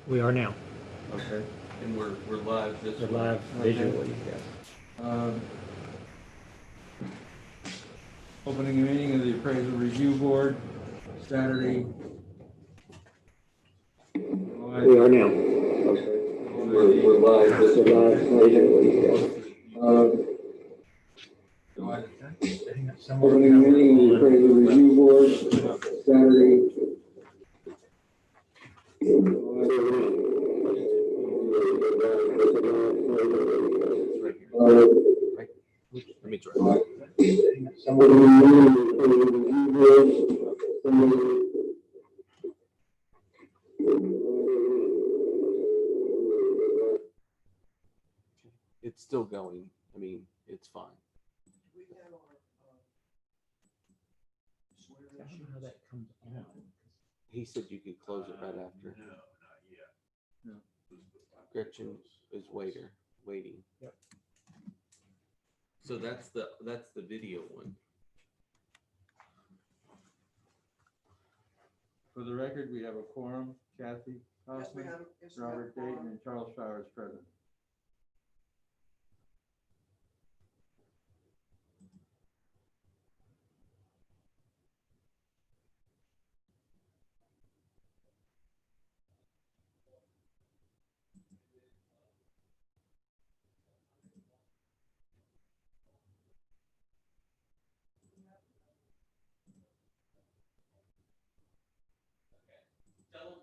We are now. Okay. And we're live this We're way. live visually, yes. Opening a meeting of the Appraisal Review Board, Saturday. We are now. We're live this way. We're live visually, yes. Opening a meeting of the Appraisal Review Board, Saturday. Let me try. It's still going. I mean, it's fine. I don't know how that comes on. He said you could close it right after. No, not yet. No. Gretchen is waiting. Yep. So that's the video one. For the record, we have a quorum, Kathy Hoffman, Robert Dayton, and Charles Flowers present. Tell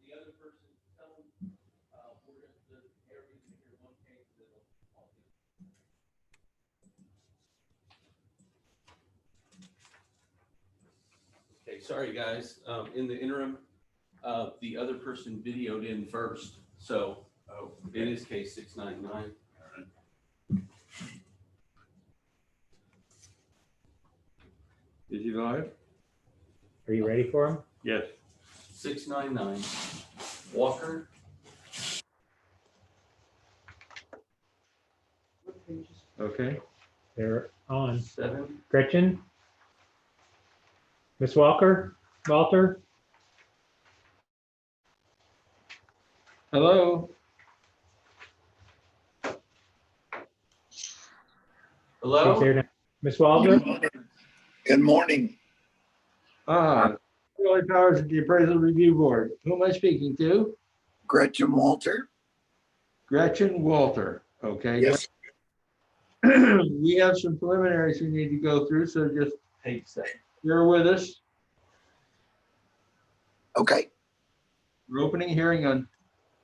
the other person, tell them we're going to hear one case and then I'll do. Okay, sorry guys. In the interim, the other person videoed in first. So it is case 699. Is he live? Are you ready for him? Yes. 699. Walker. Okay. They're on. 7. Gretchen? Miss Walter? Hello. Hello? She's there now. Miss Walter? Good morning. Charlie Powers at the Appraisal Review Board. Who am I speaking to? Gretchen Walter. Gretchen Walter. Okay. Yes, We have some preliminaries we need to go through, so just bear with us. okay. We're opening a hearing on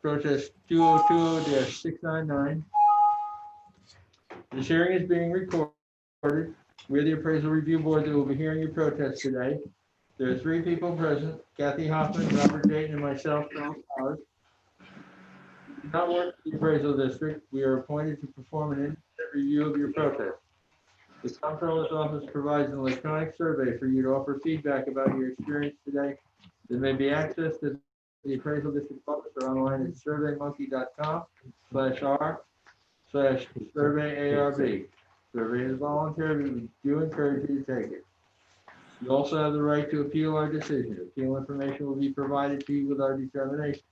protest 2020-699. This hearing is being recorded. We're the Appraisal Review Board that will be hearing your protest today. There are 3 people present: Kathy Hoffman, Robert Dayton, and myself, Charles Powers. We do not work for the appraisal district. We are appointed to perform an independent review of your protest. The comptroller's office provides an electronic survey for you to offer feedback about your experience today that may be accessed at the appraisal district office or online at surveymonkey.com/r/surveyarb. Survey is voluntary, but we do encourage you to take it. You also have the right to appeal our decision. Appeal information will be provided to you with our determination.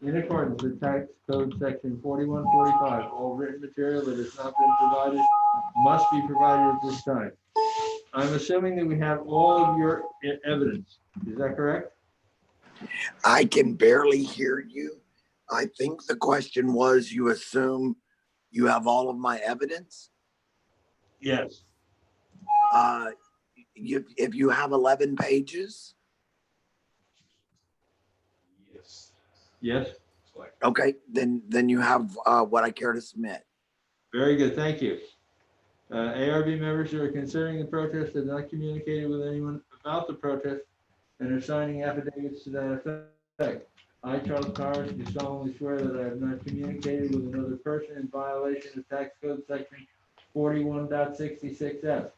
In accordance with Tax Code Section 4145, all written material that has not been provided must be provided at this time. I'm assuming that we have all of your evidence. Is that correct? I can barely hear you. I think the question was, you assume you have all of my evidence? Yes. If you have 11 pages, Yes. okay, then you have what I care to submit. Very good. Thank you. ARB members who are considering the protest have not communicated with anyone about the protest and are signing affidavits to that effect. I, Charles Powers, do solemnly swear that I have not communicated with another person in violation of Tax Code Section 41.66F.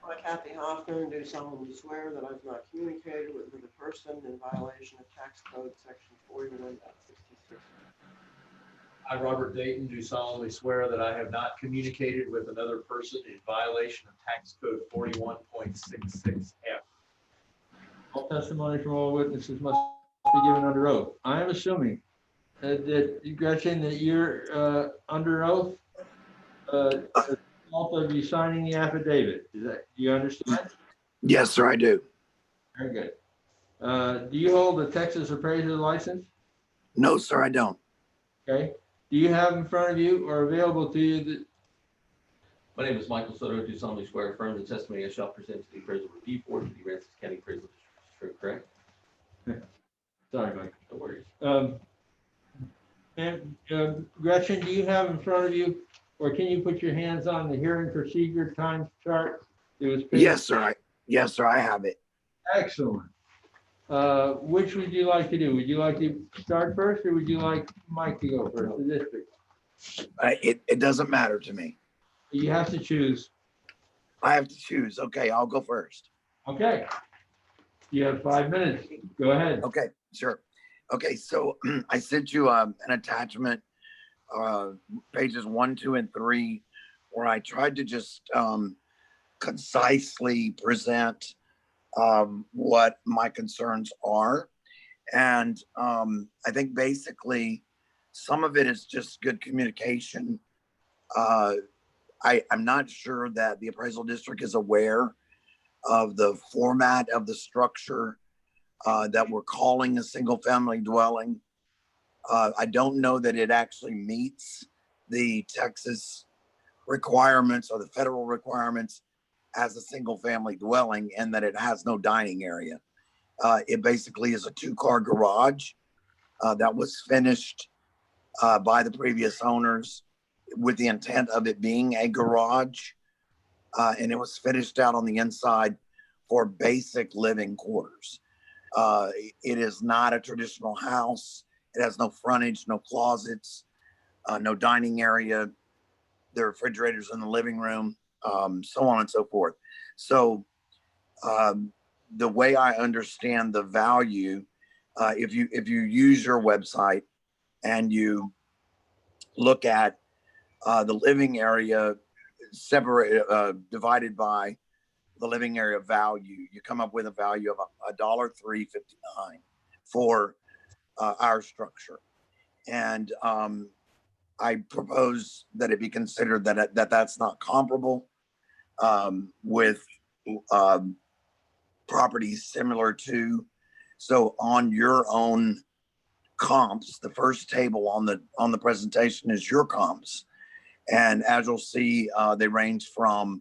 I, Kathy Hoffman, do solemnly swear that I've not communicated with another person in violation of Tax Code Section 41.66. I, Robert Dayton, do solemnly swear that I have not communicated with another person in violation of Tax Code 41.66F. All testimony from all witnesses must be given under oath. I am assuming that Gretchen, that you're under oath. Also be signing the affidavit. Do you understand? Yes, sir, I do. Very good. Do you hold a Texas appraiser license? No, sir, I don't. Okay. Do you have in front of you or available to you My name is Michael Soto, do solemnly swear affirm the testimony I shall present to the appraisal review board of the Aransas County Appraisal District, correct? sorry, Mike. No worries. And Gretchen, do you have in front of you, or can you put your hands on the hearing procedure time chart? It was Yes, sir, I have it. excellent. Which would you like to do? Would you like to start first, or would you like Mike to go first, the district? It doesn't matter to me. You have to choose. I have to choose. Okay, I'll go first. Okay. You have 5 minutes. Go ahead. Okay, sure. Okay, so I sent you an attachment, pages 1, 2, and 3, where I tried to just concisely present what my concerns are. And I think basically some of it is just good communication. I'm not sure that the appraisal district is aware of the format of the structure that we're calling a single family dwelling. I don't know that it actually meets the Texas requirements or the federal requirements as a single family dwelling, and that it has no dining area. It basically is a 2-car garage that was finished by the previous owners with the intent of it being a garage. And it was finished out on the inside for basic living quarters. It is not a traditional house. It has no frontage, no closets, no dining area. There are refrigerators in the living room, so on and so forth. So the way I understand the value, if you use your website and you look at the living area separate, divided by the living area value, you come up with a value of $1,359 for our structure. And I propose that it be considered that that's not comparable with properties similar to. So on your own comps, the first table on the presentation is your comps. And as you'll see, they range from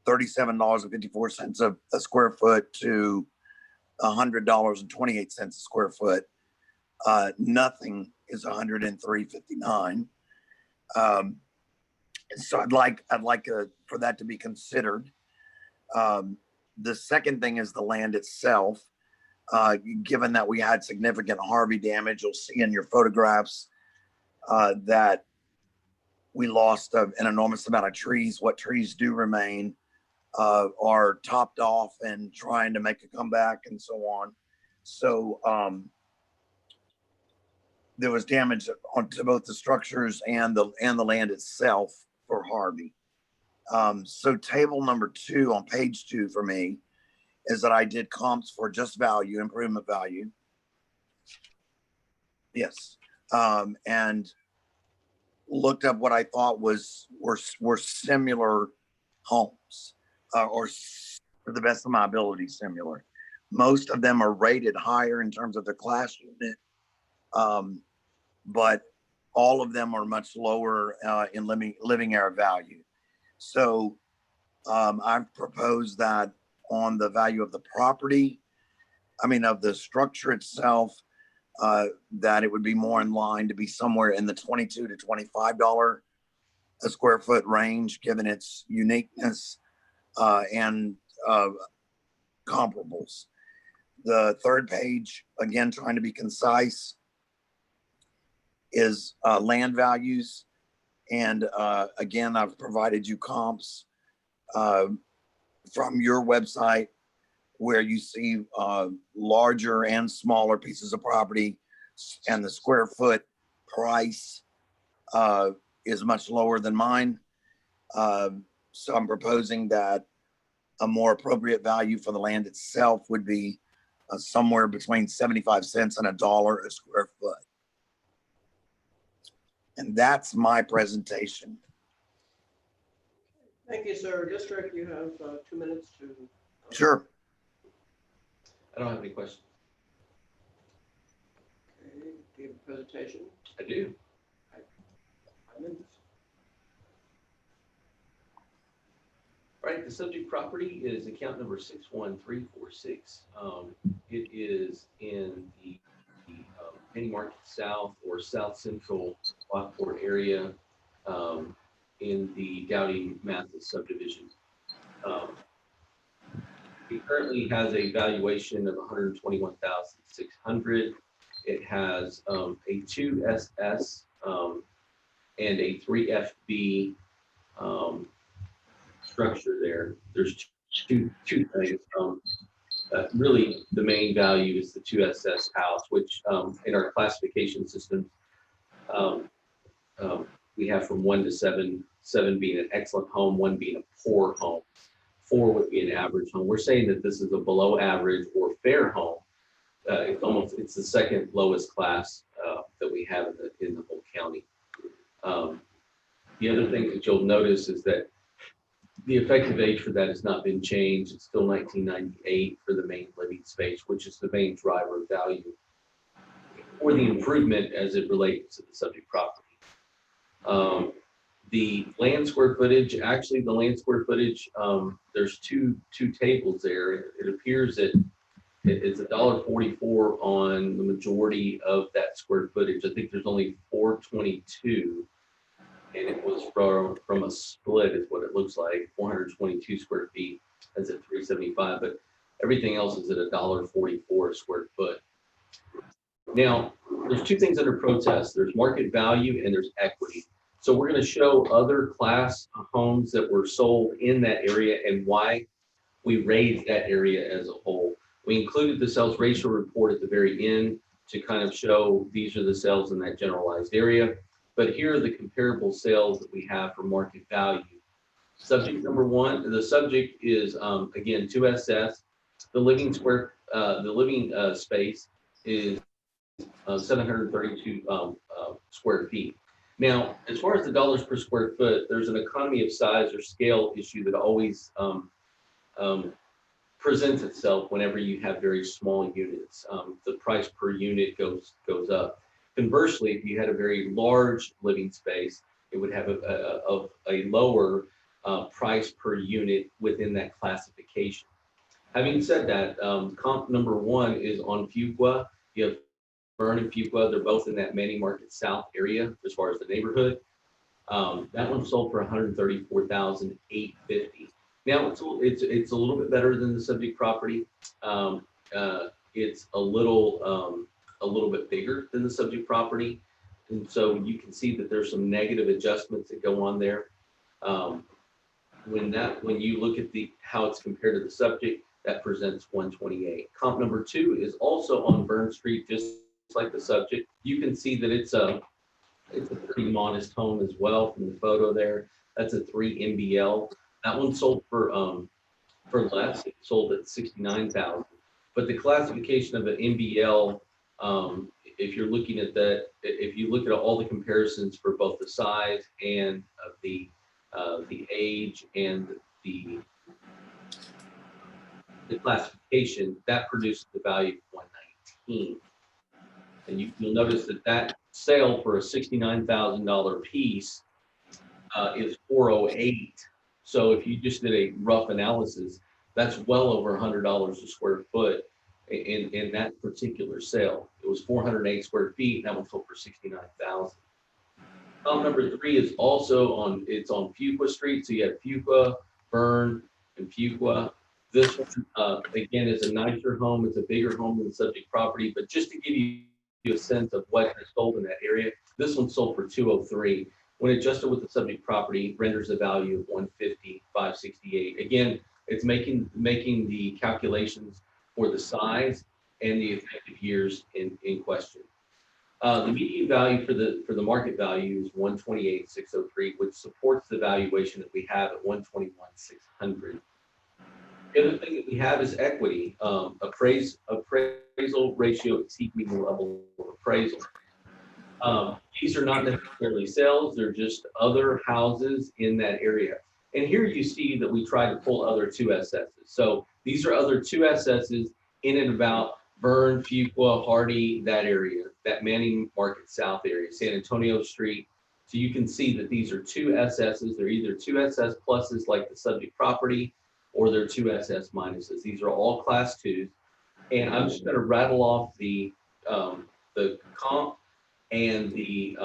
$37.54 a square foot to $100.28 a square foot. Nothing is $103.59. So I'd like for that to be considered. The second thing is the land itself. Given that we had significant Harvey damage, you'll see in your photographs that we lost an enormous amount of trees. What trees do remain are topped off and trying to make a comeback and so on. So there was damage to both the structures and the land itself for Harvey. So table number 2 on page 2 for me is that I did comps for just value, improvement value. Yes. And looked up what I thought were similar homes, or to the best of my ability, similar. Most of them are rated higher in terms of their class unit, but all of them are much lower in living area value. So I propose that on the value of the property, of the structure itself, that it would be more in line to be somewhere in the $22 to $25 a square foot range, given its uniqueness and comparables. The third page, again, trying to be concise, is land values. And again, I've provided you comps from your website where you see larger and smaller pieces of property, and the square foot price is much lower than mine. So I'm proposing that a more appropriate value for the land itself would be somewhere between 75 cents and $1 a square foot. And that's my presentation. Thank you, sir. District, you have 2 minutes to. Sure. I don't have any questions. Okay, do you have a presentation? I do. 5 minutes. All right, the subject property is account number 61346. It is in the Penny Market South or South Central Lockport area in the Dowdy Mathis subdivision. It currently has a valuation of $121,600. It has a 2SS and a 3FB structure there. There's two things. Really, the main value is the 2SS house, which in our classification system, we have from 1 to 7, 7 being an excellent home, 1 being a poor home, 4 would be an average home. We're saying that this is a below average or fair home. It's the second lowest class that we have in the whole county. The other thing that you'll notice is that the effective age for that has not been changed. It's still 1998 for the main living space, which is the main driver of value or the improvement as it relates to the subject property. The land square footage, actually the land square footage, there's two tables there. It appears that it's $1.44 on the majority of that square footage. I think there's only 422. And it was from a split is what it looks like, 422 square feet as at 375, but everything else is at $1.44 a square foot. Now, there's two things under protest. There's market value and there's equity. So we're going to show other class homes that were sold in that area and why we raised that area as a whole. We included the sales ratio report at the very end to kind of show these are the sales in that generalized area. But here are the comparable sales that we have for market value. Subject number 1, the subject is again 2SS. The living space is 732 square feet. Now, as far as the dollars per square foot, there's an economy of size or scale issue that always presents itself whenever you have very small units. The price per unit goes up. Conversely, if you had a very large living space, it would have a lower price per unit within that classification. Having said that, comp number 1 is on Fuqua. You have Fern and Fuqua. They're both in that Manny Market South area as far as the neighborhood. That one sold for $134,850. Now it's a little bit better than the subject property. It's a little bit bigger than the subject property. And so you can see that there's some negative adjustments that go on there. When you look at how it's compared to the subject, that presents 128. Comp number 2 is also on Burn Street, just like the subject. You can see that it's a pretty modest home as well from the photo there. That's a 3 MBL. That one sold for less. It sold at $69,000. But the classification of an MBL, if you're looking at that, if you look at all the comparisons for both the size and the age and the classification, that produces the value of 119. And you'll notice that sale for a $69,000 piece is 408. So if you just did a rough analysis, that's well over $100 a square foot in that particular sale. It was 408 square feet, and that one sold for $69,000. Number 3 is also on Fuqua Street. So you have Fuqua, Fern, and Fuqua. This one, again, is a nicer home. It's a bigger home than the subject property, but just to give you a sense of what is sold in that area, this one sold for $203. When adjusted with the subject property, renders a value of $150,568. Again, it's making the calculations for the size and the effective years in question. The median value for the market value is $128,603, which supports the valuation that we have at $121,600. The other thing that we have is equity, appraisal ratio exceeding the level of appraisal. These are not necessarily sales, they're just other houses in that area. And here you see that we try to pull other 2SSs. So these are other 2SSs in and about Vern, Fuqua, Hardy, that area, that Manning Market South area, San Antonio Street. So you can see that these are 2SSs. They're either 2SS pluses like the subject property, or they're 2SS minuses. These are all class 2s. And I'm just going to rattle off the comp and the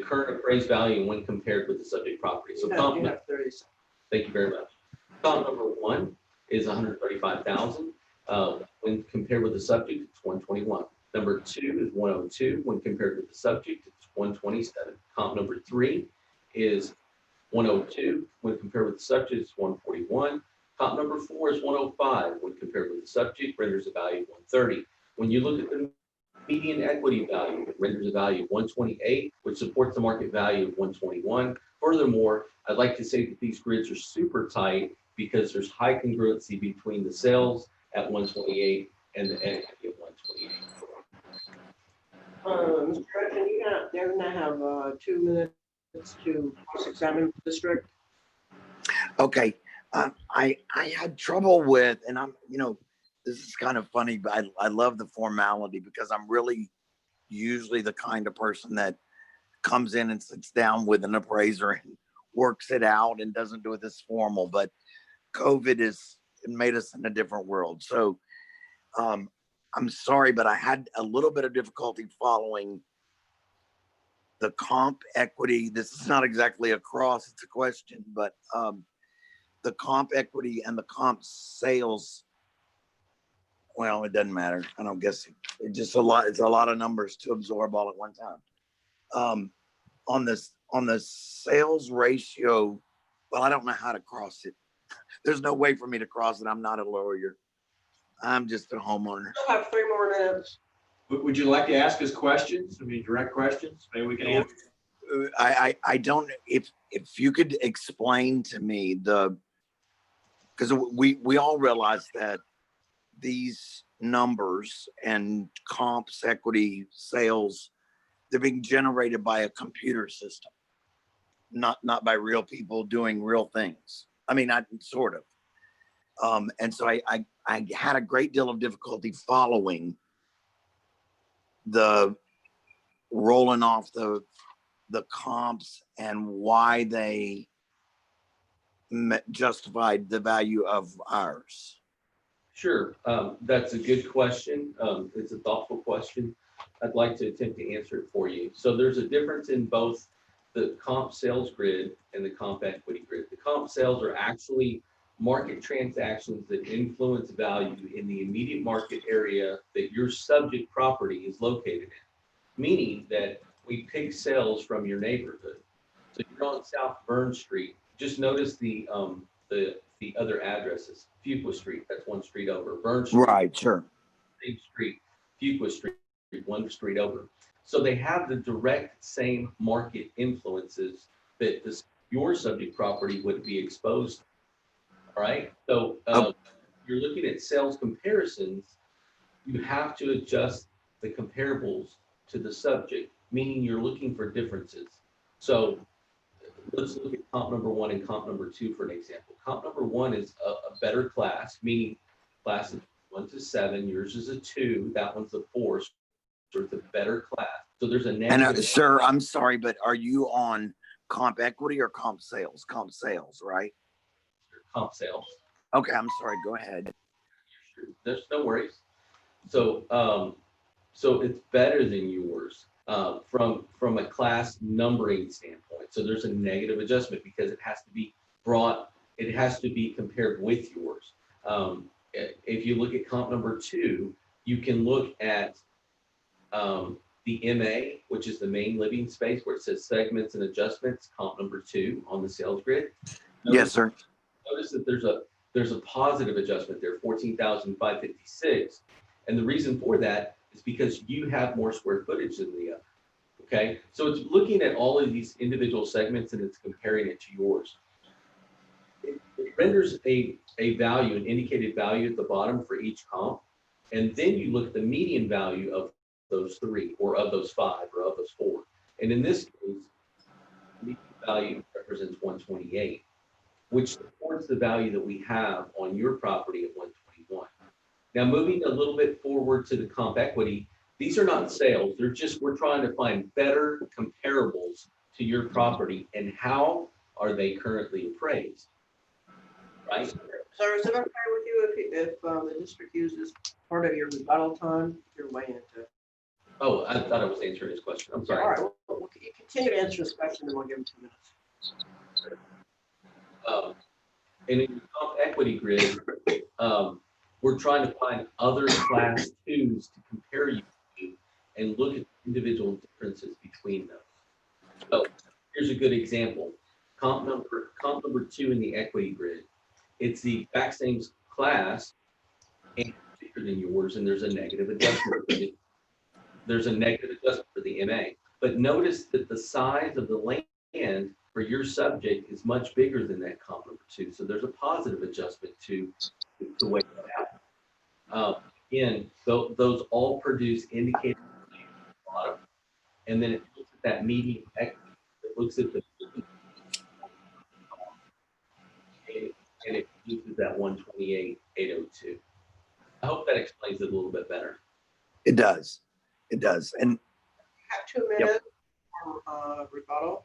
current appraised value when compared with the subject property. So comp, You have 30 seconds. thank you very much. Comp number 1 is 135,000. When compared with the subject, it's 121. Number 2 is 102. When compared with the subject, it's 127. Comp number 3 is 102. When compared with the subject, it's 141. Comp number 4 is 105. When compared with the subject, renders a value of 130. When you look at the median equity value, it renders a value of 128, which supports the market value of 121. Furthermore, I'd like to say that these grids are super tight because there's high congruency between the sales at 128 and the equity at 128. Mr. Gretchen, you're gonna have 2 minutes to cross-examine the district. Okay, I had trouble with, and this is kind of funny, but I love the formality because I'm really usually the kind of person that comes in and sits down with an appraiser and works it out and doesn't do it this formal, but COVID has made us in a different world. So I'm sorry, but I had a little bit of difficulty following the comp equity. This is not exactly a cross, it's a question, but the comp equity and the comp sales, well, it doesn't matter. I don't guess it's just a lot. It's a lot of numbers to absorb all at one time. On the sales ratio, well, I don't know how to cross it. There's no way for me to cross it. I'm not a lawyer. I'm just a homeowner. You'll have 3 more minutes. Would you like to ask us questions? I mean, direct questions? Maybe we can answer. I don't, if you could explain to me because we all realize that these numbers and comps, equity, sales, they're being generated by a computer system, not by real people doing real things. I mean, sort of. And so I had a great deal of difficulty following the rolling off the comps and why they justified the value of ours. Sure, that's a good question. It's a thoughtful question. I'd like to attempt to answer it for you. So there's a difference in both the comp sales grid and the comp equity grid. The comp sales are actually market transactions that influence value in the immediate market area that your subject property is located in, meaning that we pick sales from your neighborhood. So you're on South Vern Street. Just notice the other addresses. Fuqua Street, that's 1 street over. Vern Street, Right, sure. same street. Fuqua Street, 1 street over. So they have the direct same market influences that your subject property would be exposed to. All right. So you're looking at sales comparisons. You have to adjust the comparables to the subject, meaning you're looking for differences. So let's look at comp number 1 and comp number 2 for an example. Comp number 1 is a better class, meaning classes 1 to 7. Yours is a 2. That one's a 4. So it's a better class. So there's a negative. And sir, I'm sorry, but are you on comp equity or comp sales? Comp sales, right? Comp sales. Okay, I'm sorry. Go ahead. There's no worries. So so it's better than yours from a class numbering standpoint. So there's a negative adjustment because it has to be compared with yours. If you look at comp number 2, you can look at the MA, which is the main living space, where it says segments and adjustments, comp number 2 on the sales grid. Yes, sir. Notice that there's a positive adjustment there, 14,556. And the reason for that is because you have more square footage than the other. Okay, so it's looking at all of these individual segments and it's comparing it to yours. It renders a a value, an indicated value at the bottom for each comp. And then you look at the median value of those three, or of those five, or of those four. And in this case, the median value represents 128, which supports the value that we have on your property at 121. Now, moving a little bit forward to the comp equity, these are not sales. They're just, we're trying to find better comparables to your property and how are they currently appraised, right? Sir, is it okay with you if the district uses part of your rebuttal time? You're way into it. Oh, I thought I was answering his question. I'm All sorry. right, well, you continue to answer this question and we'll give him 2 minutes. And in your comp equity grid, we're trying to find other class twos to compare you to and look at individual differences between them. So here's a good example. Comp number 2 in the equity grid. It's the exact same class and bigger than yours, and there's a negative adjustment for the, MA. But notice that the size of the land for your subject is much bigger than that comp number 2. So there's a positive adjustment to weigh that out. Again, those all produce indicators at the bottom, and then it looks at that median equity. It looks at the and it produces that 128,802. I hope that explains it a little bit better. It does. It does. And Have 2 minutes for rebuttal.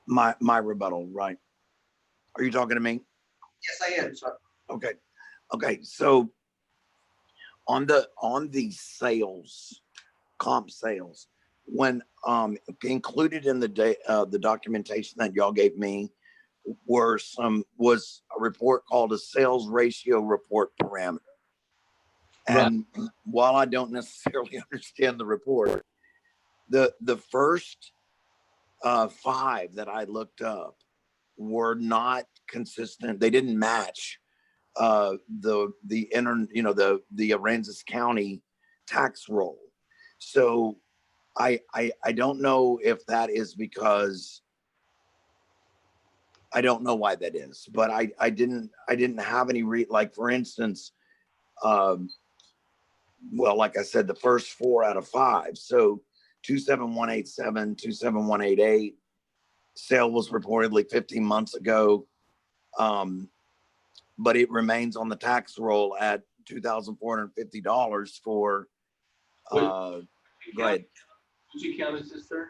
my rebuttal, right? Are you talking to me? Yes, I am, sir. Okay. Okay. So on the sales, comp sales, when included in the documentation that y'all gave me was a report called a sales ratio report parameter. And while I don't necessarily understand the report, the first 5 that I looked up were not consistent. They didn't match the Aransas County tax roll. So I don't know if that is because I don't know why that is, but I didn't have any like, for instance, well, like I said, the first 4 out of 5. So 27187, 27188, sale was reportedly 15 months ago. But it remains on the tax roll at $2,450 for, go ahead. Which account is this, sir?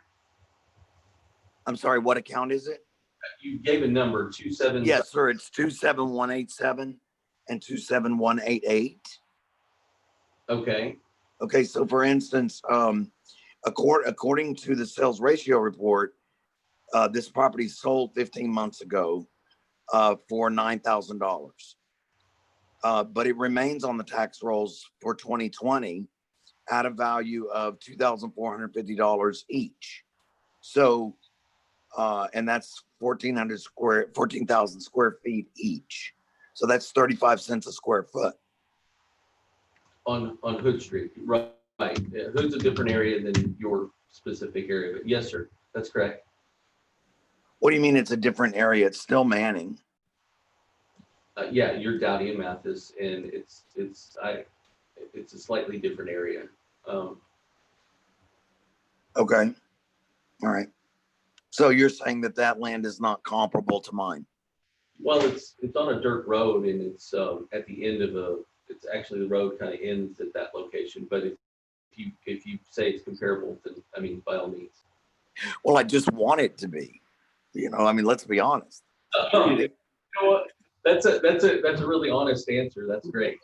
I'm sorry, what account is it? You gave a number, 27. Yes, sir, it's 27187 and 27188. Okay. Okay, so for instance, according to the sales ratio report, this property sold 15 months ago for $9,000. But it remains on the tax rolls for 2020 at a value of $2,450 each. So, and that's 14,000 square feet each. So that's 35 cents a square foot. On Hood Street, right. Yeah, Hood's a different area than your specific area, but yes, sir, that's correct. What do you mean it's a different area? It's still Manning. Yeah, you're Dowdy and Mathis, and it's a slightly different area. Okay. All right. So you're saying that land is not comparable to mine? Well, it's on a dirt road, and it's at the end of it's actually the road kind of ends at that location. But if you say it's comparable, then I mean, by all means. Well, I just want it to be. I mean, let's be honest. You know what? That's a really honest answer. That's great.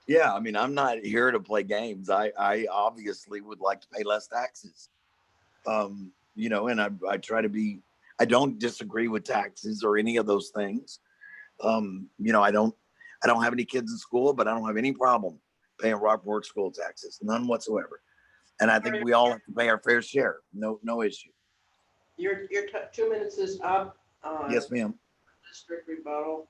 Yeah, I mean, I'm not here to play games. I obviously would like to pay less taxes. And I try to be, I don't disagree with taxes or any of those things. I don't have any kids in school, but I don't have any problem paying Rockport school taxes, none whatsoever. And I think we all have to pay our fair share. No issue. Your 2 minutes is up. Yes, ma'am. District rebuttal.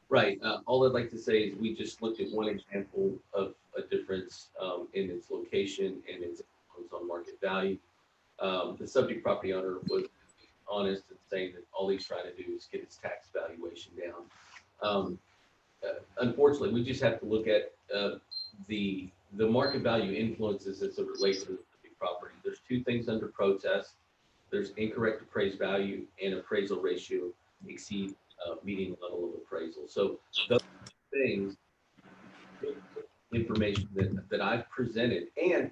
Right. All I'd like to say is we just looked at one example of a difference in its location and its influence on market value. The subject property owner was honest and saying that all he's trying to do is get his tax valuation down. Unfortunately, we just have to look at the market value influences as it relates to the property. There's two things under protest. There's incorrect appraised value and appraisal ratio exceed median level of appraisal. So those things, information that I've presented. And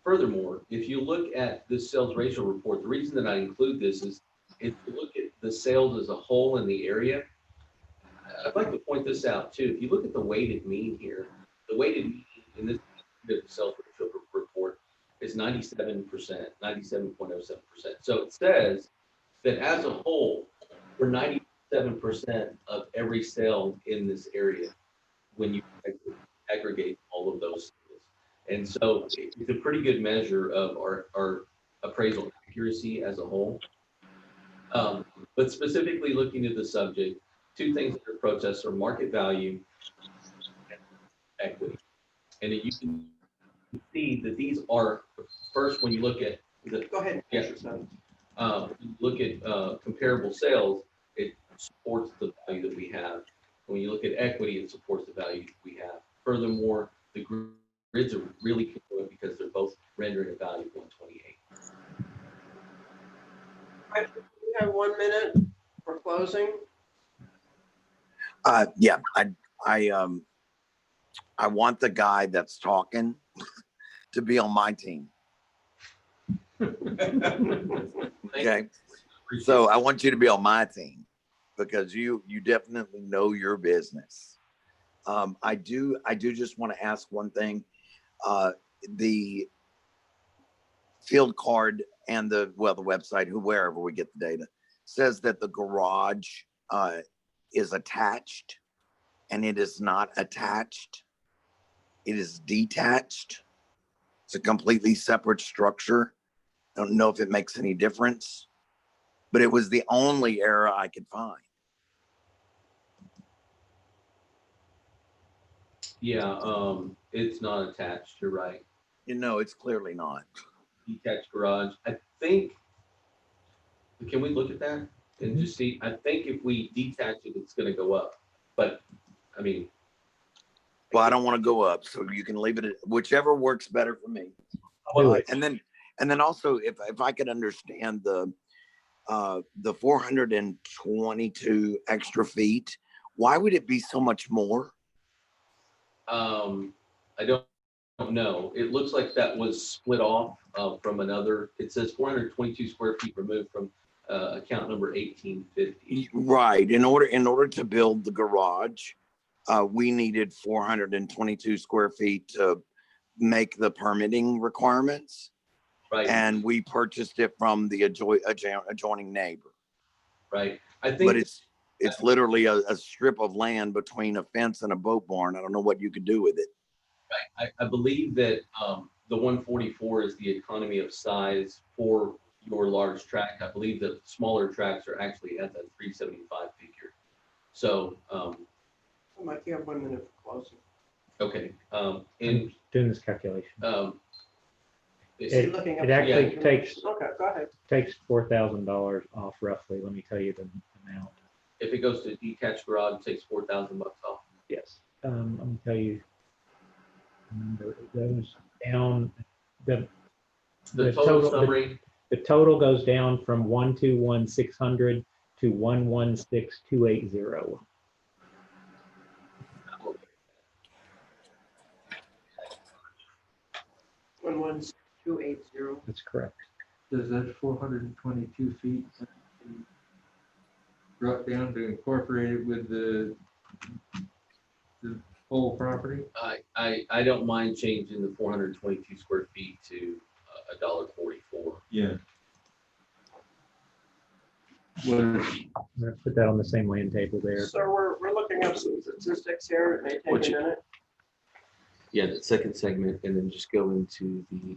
furthermore, if you look at this sales ratio report, the reason that I include this is if you look at the sales as a whole in the area, I'd like to point this out too. If you look at the weighted mean here, the weighted mean in this sales ratio report is 97%, 97.07%. So it says that as a whole, we're 97% of every sale in this area when you aggregate all of those things. And so it's a pretty good measure of our appraisal accuracy as a whole. But specifically looking at the subject, two things under protest are market value and equity. And you can see that these are, first, when you look at the, Go ahead and finish your sentence. when you look at comparable sales, it supports the value that we have. When you look at equity, it supports the value we have. Furthermore, the grids are really congruent because they're both rendering a value of 128. We have 1 minute for closing. Yeah, I want the guy that's talking to be on my team. Okay, so I want you to be on my team because you definitely know your business. I do just want to ask one thing. The field card and the website, wherever we get the data, says that the garage is attached, and it is not attached. It is detached. It's a completely separate structure. I don't know if it makes any difference, but it was the only error I could find. Yeah, it's not attached. You're right. You know, it's clearly not. Detached garage. I think. Can we look at that and just see? I think if we detach it, it's going to go up. But I mean, Well, I don't want to go up, so you can leave it at whichever works better for me. Well, And then also, if I could understand the 422 extra feet, why would it be so much more? I don't know. It looks like that was split off from another. It says 422 square feet removed from account number 1850. Right. In order to build the garage, we needed 422 square feet to make the permitting requirements. Right. And we purchased it from the adjoining neighbor. Right. I think. But it's literally a strip of land between a fence and a boat barn. I don't know what you could do with it. Right. I believe that the 144 is the economy of size for your large tract. I believe that smaller tracts are actually at that 375 figure. So. Mike, you have 1 minute for closing. Okay. I'm doing this calculation. You're looking up It actually the- takes Okay, go ahead. $4,000 off roughly. Let me tell you the amount. If it goes to detached garage, it takes $4,000 off. Yes. I'm gonna tell you. Remember, it goes down. The The total total- summary. The total goes down from 121,600 to 116,280. 11280. That's correct. Does that 422 feet drop down to incorporate it with the whole property? I don't mind changing the 422 square feet to $1.44. Yeah. I'm gonna put that on the same land table there. So we're looking up some statistics here. It may Would take a you- minute. Yeah, the second segment, and then just go into the.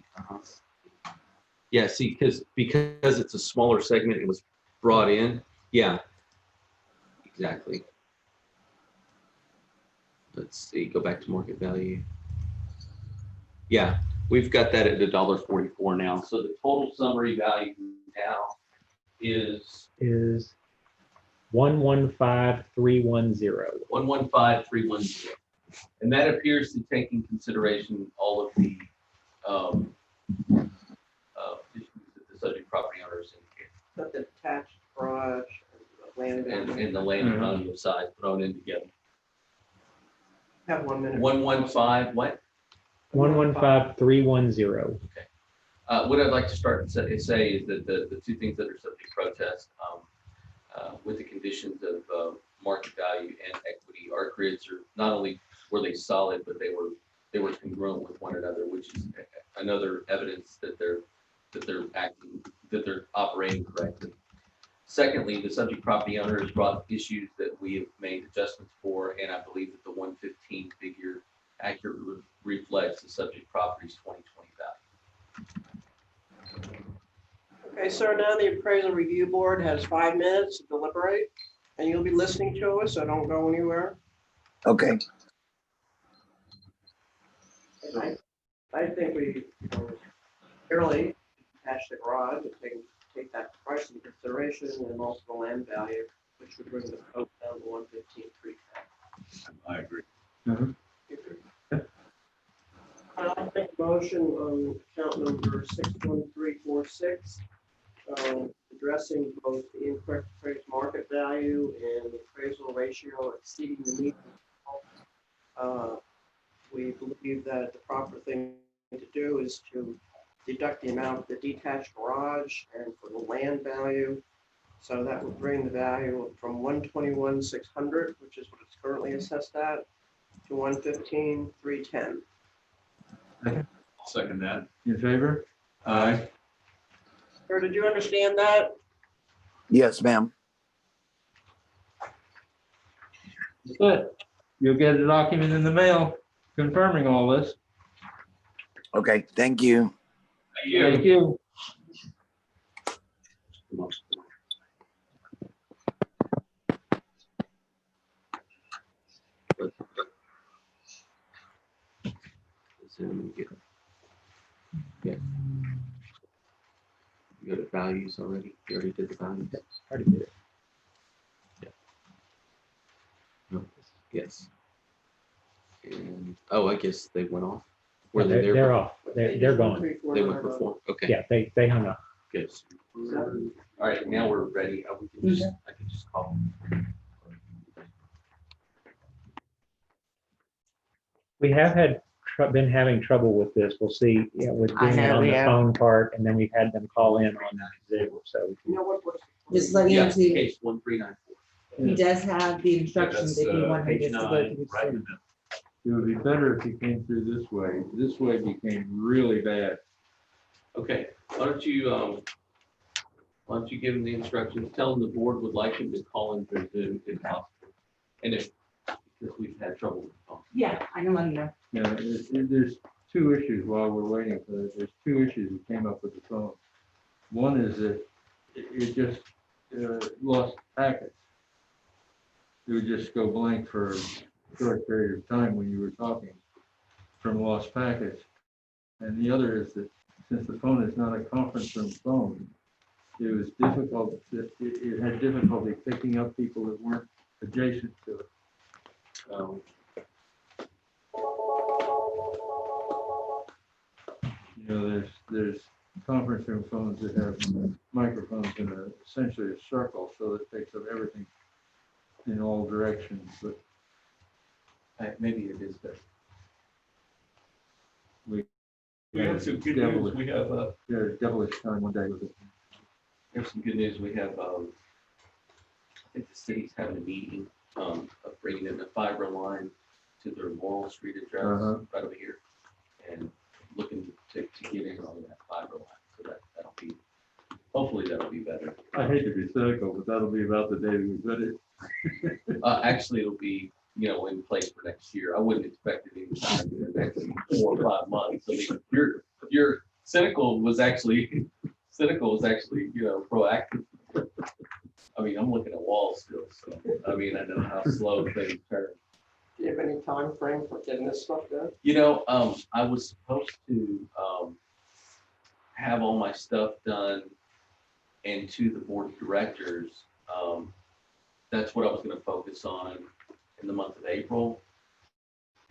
Yeah, see, because it's a smaller segment, it was brought in. Yeah, exactly. Let's see, go back to market value. Yeah, we've got that at $1.44 now. So the total summary value now is 115310. 115310. And that appears to take in consideration all of the issues that the subject property owners But the attached garage and the land. and the land value size thrown in together. Have 1 minute. 115, what? 115310. What I'd like to start and say is that the two things that are subject to protest, with the conditions of market value and equity, our grids are not only were they solid, but they were congruent with one another, which is another evidence that they're operating correctly. Secondly, the subject property owner has brought issues that we have made adjustments for, and I believe that the 115 figure accurately reflects the subject property's 2020 value. Okay, sir, now the appraisal review board has 5 minutes to deliberate, and you'll be listening to us, so don't go anywhere. Okay, I think we fairly attach the garage and take that price into consideration and also the land value, which would bring the code down to 115,310. I agree. I'll make a motion on account number 61346, addressing both the incorrect appraised market value and the appraisal ratio exceeding the mean. We believe that the proper thing to do is to deduct the amount of the detached garage and for the land value. So that would bring the value from 121,600, which is what it's currently assessed at, to 115,310. I'll second that. In favor? Aye. Sir, did you understand that? yes, ma'am. Good. You'll get a document in the mail confirming all this. Okay, thank you. Thank you. You go to values already? You already did the values? Already did it. Yes. And, oh, I guess they went off. Were they there? They're off. They're gone. They went before. Okay. Yeah, they hung up. Good. All right, now we're ready. I can just call. We have been having trouble with this. We'll see, with doing it on the phone part, and then we've had them call in on Zoom, so. You know what? Just letting Yeah, him see, case 1394. he does have the instructions if you want him Page just to go 9, through. right in the the- middle. It would be better if you came through this way. This way became really bad. Okay, why don't you give them the instructions, tell them the board would like him to call in through Zoom if possible. And because we've had trouble with the phone. Yeah, I can let him know. Yeah, there's two issues while we're waiting for this. There's two issues that came up with the phone. One is that it just lost packets. It would just go blank for a short period of time when you were talking from lost packets. And the other is that since the phone is not a conference room phone, it was difficult, it had difficulty picking up people that weren't adjacent to it. You know, there's conference room phones that have microphones in essentially a circle, so it takes up everything in all directions, but Maybe it is better. we have some good news. We have had devilish time one day with it. There's some good news. We have, I think the city's having a meeting of bringing in the fiber line to their Laurel Street address right over here, and looking to get in on that fiber line. So that'll be, hopefully that'll be better. I hate to be cynical, but that'll be about the day we put it. Actually, it'll be, in place for next year. I wouldn't expect it anytime in the next 4 or 5 months. I mean, your cynical was actually proactive. I mean, I'm looking at walls still, so I mean, I know how slow things turn. Do you have any time frame for getting this stuff done? I was supposed to have all my stuff done and to the board of directors. That's what I was gonna focus on in the month of April.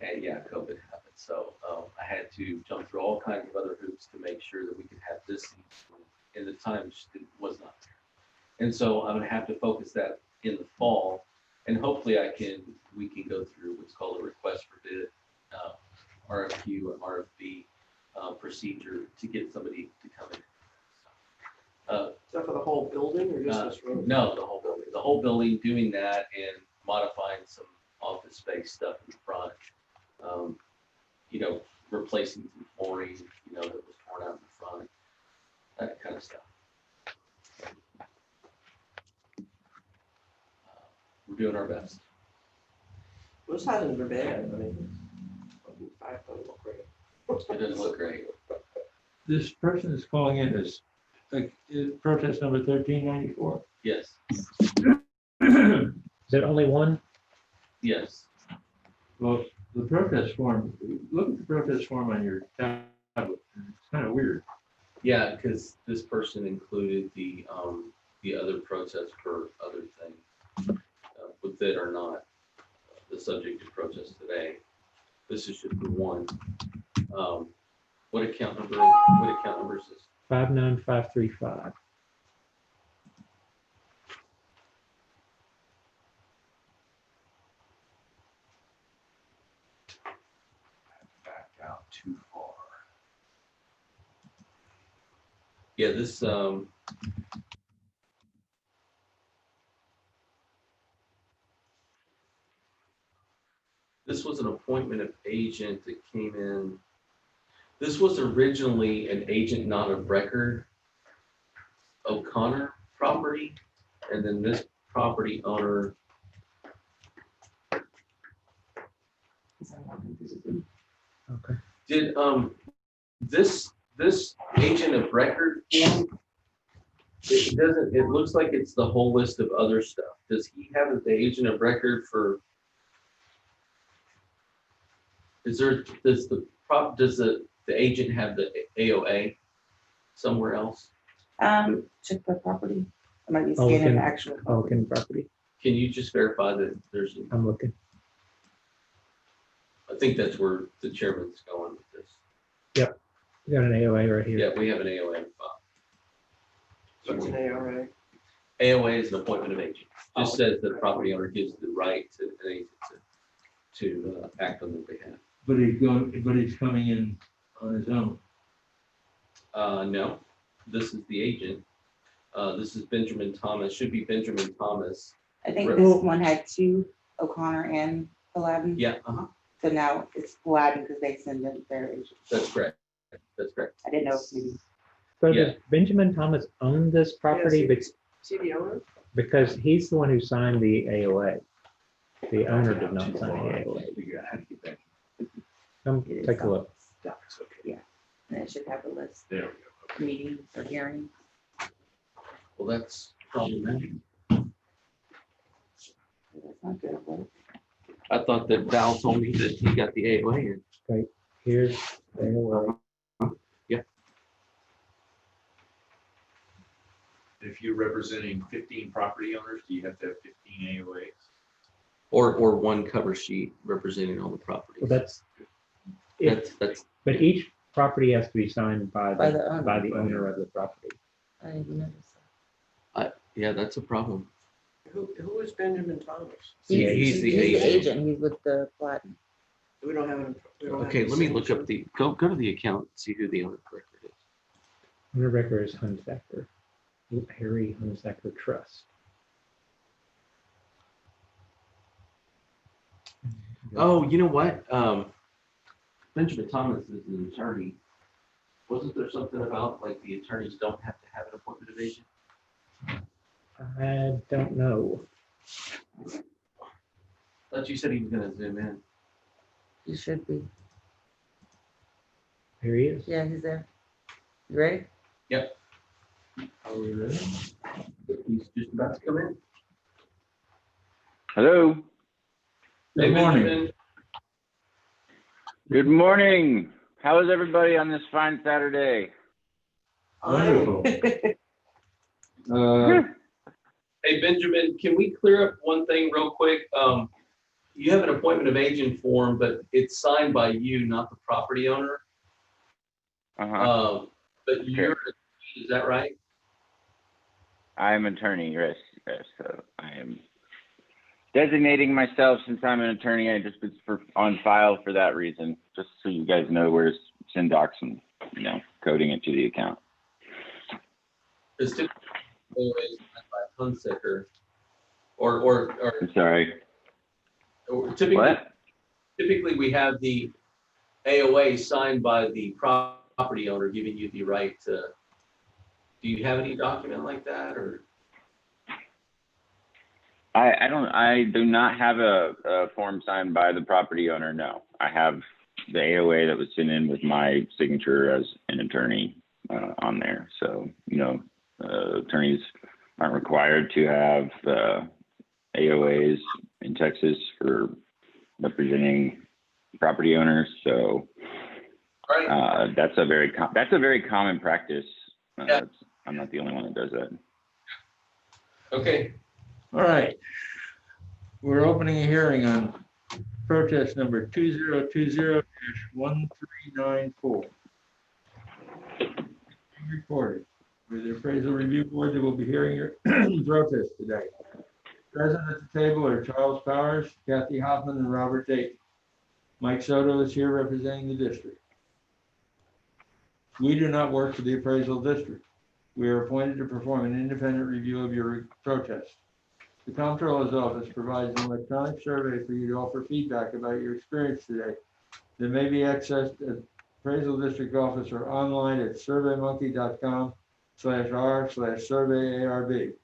And yeah, COVID happened, so I had to jump through all kinds of other hoops to make sure that we could have this in the time just was not there. And so I'm gonna have to focus that in the fall, and hopefully we can go through what's called a request for bid, RFQ or RFB procedure to get somebody to come in. Is that for the whole building or just this room? No, the whole building, doing that and modifying some office space stuff in the front. You know, replacing some flooring, you know, that was torn out in the front, that kind of stuff. We're doing our best. This hasn't been bad. I mean, I don't look great. It doesn't look great. This person is calling in as protest number 1394. Yes, Is it only one? yes. Well, the protest form, look at the protest form on your tablet. It's kind of weird. Yeah, because this person included the other protests for other things, with it or not, the subject of protest today. This is just the one. What account number is this? 59535. Back out too far. Yeah, this, this was an appointment of agent that came in. This was originally an agent not of record, O'Connor property, and then this property owner. Okay. Did this agent of record form, it looks like it's the whole list of other stuff. Does he have the agent of record for? Does the agent have the AOA somewhere else? Check the property. I might be Oh, scanning okay. the actual. property. Oaken property. Can you just verify that there's, I'm looking. I think that's where the chairman's going with this. We got an AOA right here. Yeah, we have an AOA in file. What's an ARA? AOA is an appointment of agent. Just says the property owner gives the right to an agent to act on their behalf. But he's coming in on his own. No, this is the agent. This is Benjamin Thomas, should be Benjamin Thomas. I think this one had two, O'Connor and Aladdin. Yeah, So now it's Aladdin because they send in their agent. that's correct. That's correct. I didn't know if maybe. So Yeah. does Benjamin Thomas own this property? Yes, See the owner? Because he's the one who signed the AOA. The owner did not sign the AOA. Figure out how to get back. Come It is take a on. look. It's okay. And it should have a list There we of go. meetings or hearings. Well, that's problematic. That's not good. but I thought that Val told me that he got the AOA in. Here's the AOA. If you're representing 15 property owners, do you have to have 15 AOAs? Or one cover sheet representing all the properties. Well, that's, if, That's, but each property has to be signed by By the, the owner. by the owner of the property. I didn't notice that. yeah, that's a problem. Who is Benjamin Thomas? Yeah, he's the agent. He's with the Platinum. We don't have him. Okay, let me look up go to the account, and see who the owner of record is. Owner of record is Hunsacker, Harry Hunsacker Trust. Oh, you know what? Benjamin Thomas is an attorney. Wasn't there something about like the attorneys don't have to have an appointment of agent? I don't know. Thought you said he was gonna zoom in. He should be. Here he is. Yeah, he's there. You ready? Are we ready? He's just about to come in. Hello. Hey, Good morning. Benjamin. Good morning. How is everybody on this fine Saturday? Wonderful. Hey, Benjamin, can we clear up one thing real quick? You have an appointment of agent form, but it's signed by you, not the property owner. But you're, is that right? I am attorney, yes, yes. So I am designating myself since I'm an attorney. I just it's for on file for that reason, just so you guys know where's Syndocs and coding it to the account. It's typically signed by Hunsaker, or I'm sorry. typically, What? typically we have the AOA signed by the property owner, giving you the right to. Do you have any document like that, or? I do not have a form signed by the property owner. No, I have the AOA that was sent in with my signature as an attorney on there. So attorneys aren't required to have AOAs in Texas for representing property owners. So that's a very common practice. I'm not the only one that does that. Okay. All right. We're opening a hearing on protest number 2020-1394. Reported. With the appraisal review board, they will be hearing your protest today. Present at the table are Charles Powers, Kathy Hoffman, and Robert Dayton. Mike Soto is here representing the district. We do not work for the appraisal district. We are appointed to perform an independent review of your protest. The comptroller's office provides an electronic survey for you to offer feedback about your experience today that may be accessed at appraisal district office or online at surveymonkey.com/r/surveyarb.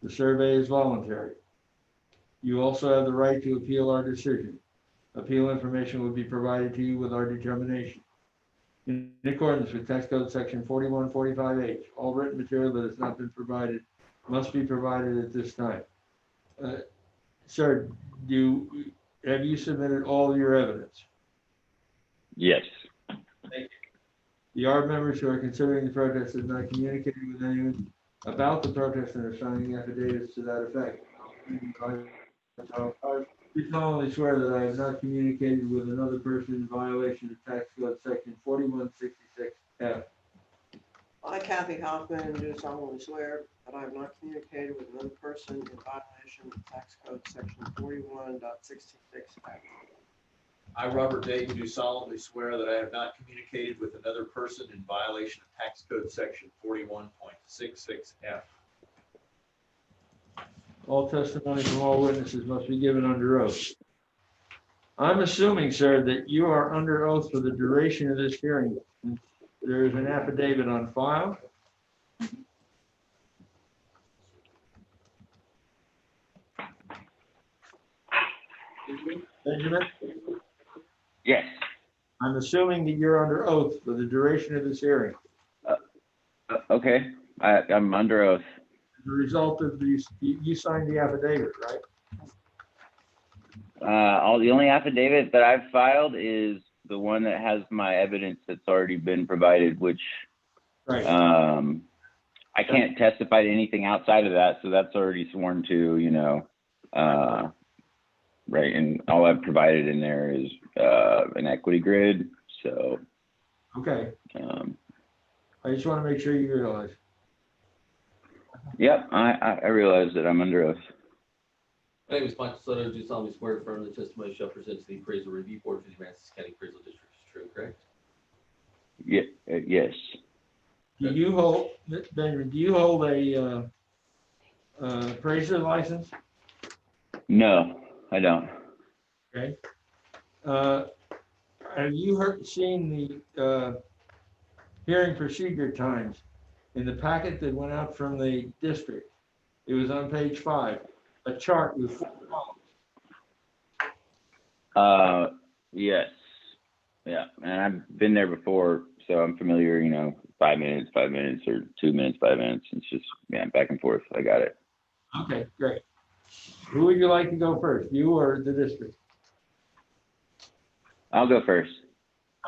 The survey is voluntary. You also have the right to appeal our decision. Appeal information will be provided to you with our determination. In accordance with Tax Code Section 4145H, all written material that has not been provided must be provided at this time. Sir, have you submitted all your evidence? Yes. Thank you. The ARB members who are considering the protest have not communicated with anyone about the protest and are signing affidavits to that effect. We solemnly swear that I have not communicated with another person in violation of Tax Code Section 4166F. I, Kathy Hoffman, do solemnly swear that I have not communicated with another person in violation of Tax Code Section 41.66F. I, Robert Dayton, do solemnly swear that I have not communicated with another person in violation of Tax Code Section 41.66F. All testimony from all witnesses must be given under oath. I'm assuming, sir, that you are under oath for the duration of this hearing. There is an affidavit on file. Benjamin? Yes. I'm assuming that you're under oath for the duration of this hearing. Okay. I'm under oath. The result of these, you signed the affidavit, right? The only affidavit that I've filed is the one that has my evidence that's already been provided, which Right. I can't testify to anything outside of that, so that's already sworn to, right. And all I've provided in there is an equity grid. So. Okay. I just want to make sure you realize. Yep, I realize that I'm under oath. My name is Michael Soto. Do solemnly swear affirm the testimony shall present to the appraisal review board for the Aransas County Appraisal District is true, correct? Yeah, yes. Do you hold, Benjamin, do you hold a appraiser license? No, I don't. Okay. Have you seen the hearing procedure times in the packet that went out from the district? It was on page 5, a chart with 4 columns. Yes. Yeah, and I've been there before, so I'm familiar, 5 minutes, 5 minutes, or 2 minutes, 5 minutes. It's just, back and forth. I got it. Okay, great. Who would you like to go first, you or the district? I'll go first.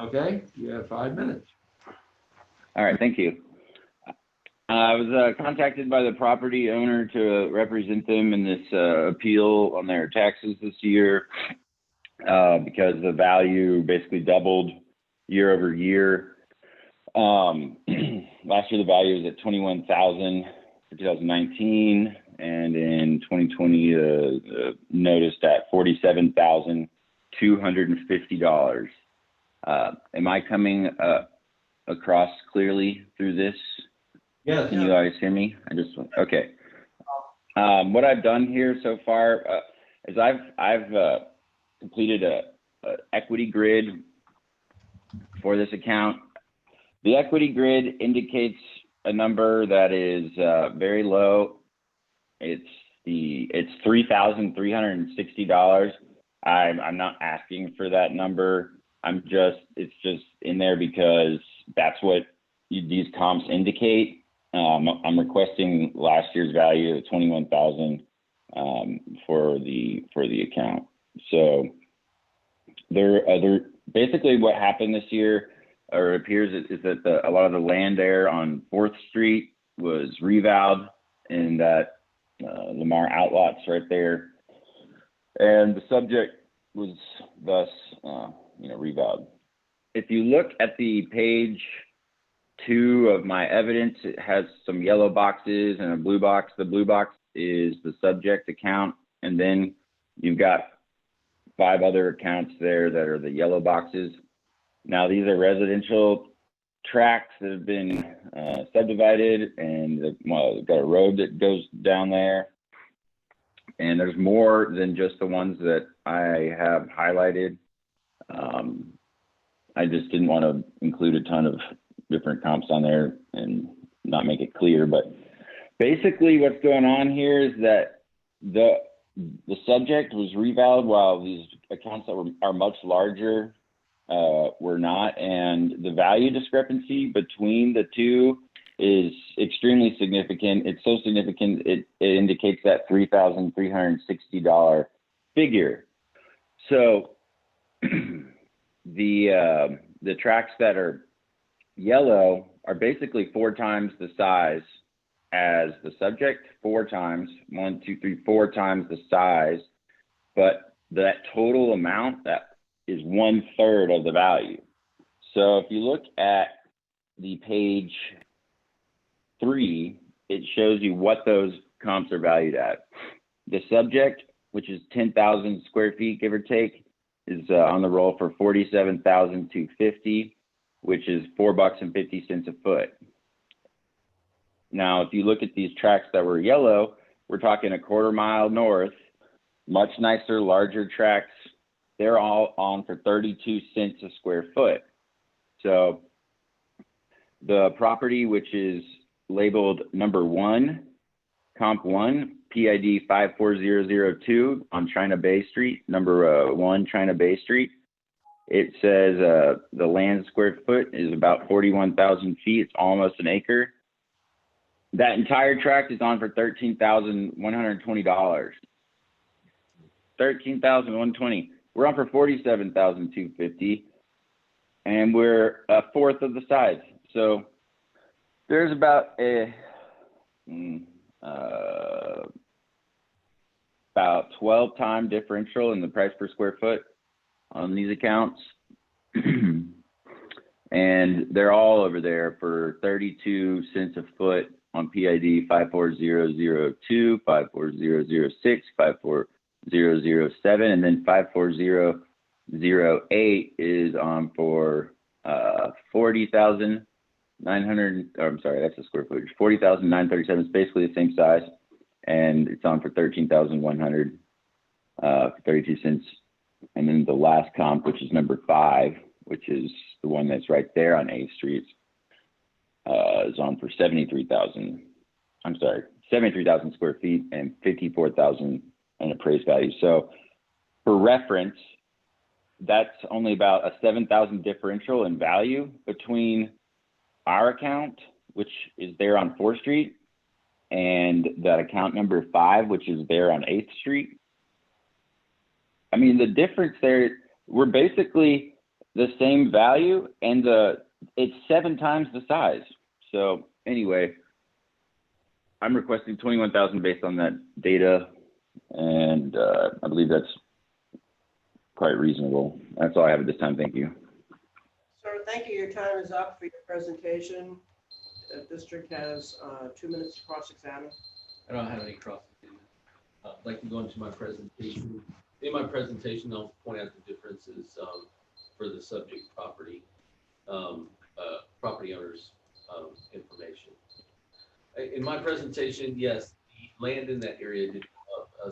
Okay, you have 5 minutes. All right, thank you. I was contacted by the property owner to represent them in this appeal on their taxes this year because the value basically doubled year over year. Last year the value was at $21,000 for 2019, and in 2020 noticed at $47,250. Am I coming across clearly through this? Yes. Can you guys hear me? Okay. What I've done here so far is I've completed a equity grid for this account. The equity grid indicates a number that is very low. It's $3,360. I'm not asking for that number. It's just in there because that's what these comps indicate. I'm requesting last year's value of $21,000 for the account. So basically what happened this year, or appears, is that a lot of the land there on 4th Street was revaled in that Lamar outlots right there, and the subject was thus revaled. If you look at the page 2 of my evidence, it has some yellow boxes and a blue box. The blue box is the subject account, and then you've got 5 other accounts there that are the yellow boxes. Now these are residential tracts that have been subdivided, and they've got a road that goes down there. And there's more than just the ones that I have highlighted. I just didn't want to include a ton of different comps on there and not make it clear. But basically what's going on here is that the subject was revalid while these accounts that are much larger were not, and the value discrepancy between the two is extremely significant. It's so significant it indicates that $3,360 figure. So the tracts that are yellow are basically 4 times the size as the subject, 4 times, 1, 2, 3, 4 times the size, but that total amount, that is 1/3 of the value. So if you look at the page 3, it shows you what those comps are valued at. The subject, which is 10,000 square feet, give or take, is on the roll for $47,250, which is $4.50 a foot. Now, if you look at these tracts that were yellow, we're talking a 1/4 mile north, much nicer, larger tracts. They're all on for 32 cents a square foot. So the property, which is labeled number 1, comp 1, PID 54002 on China Bay Street, number 1 China Bay Street. It says the land square foot is about 41,000 feet. It's almost an acre. That entire tract is on for $13,120. $13,120. We're on for $47,250, and we're 1/4 of the size. So there's about a about 12 time differential in the price per square foot on these accounts. And they're all over there for 32 cents a foot on PID 54002, 54006, 54007, and then 54008 is on for 40,900, or I'm sorry, that's the square footage, 40,937. It's basically the same size, and it's on for 13,100 for 32 cents. And then the last comp, which is number 5, which is the one that's right there on 8th Street, is on for 73,000 square feet and 54,000 in appraised value. So for reference, that's only about a 7,000 differential in value between our account, which is there on 4th Street, and that account number 5, which is there on 8th Street. I mean, the difference there, we're basically the same value, and it's 7 times the size. So anyway, I'm requesting 21,000 based on that data, and I believe that's quite reasonable. That's all I have at this time. Thank you. Sir, thank you. Your time is up for your presentation. The district has 2 minutes to cross-examine. I don't have any cross. I'd like to go into my presentation. In my presentation, I'll point out the differences for the subject property, property owners information. In my presentation, yes, the land in that area did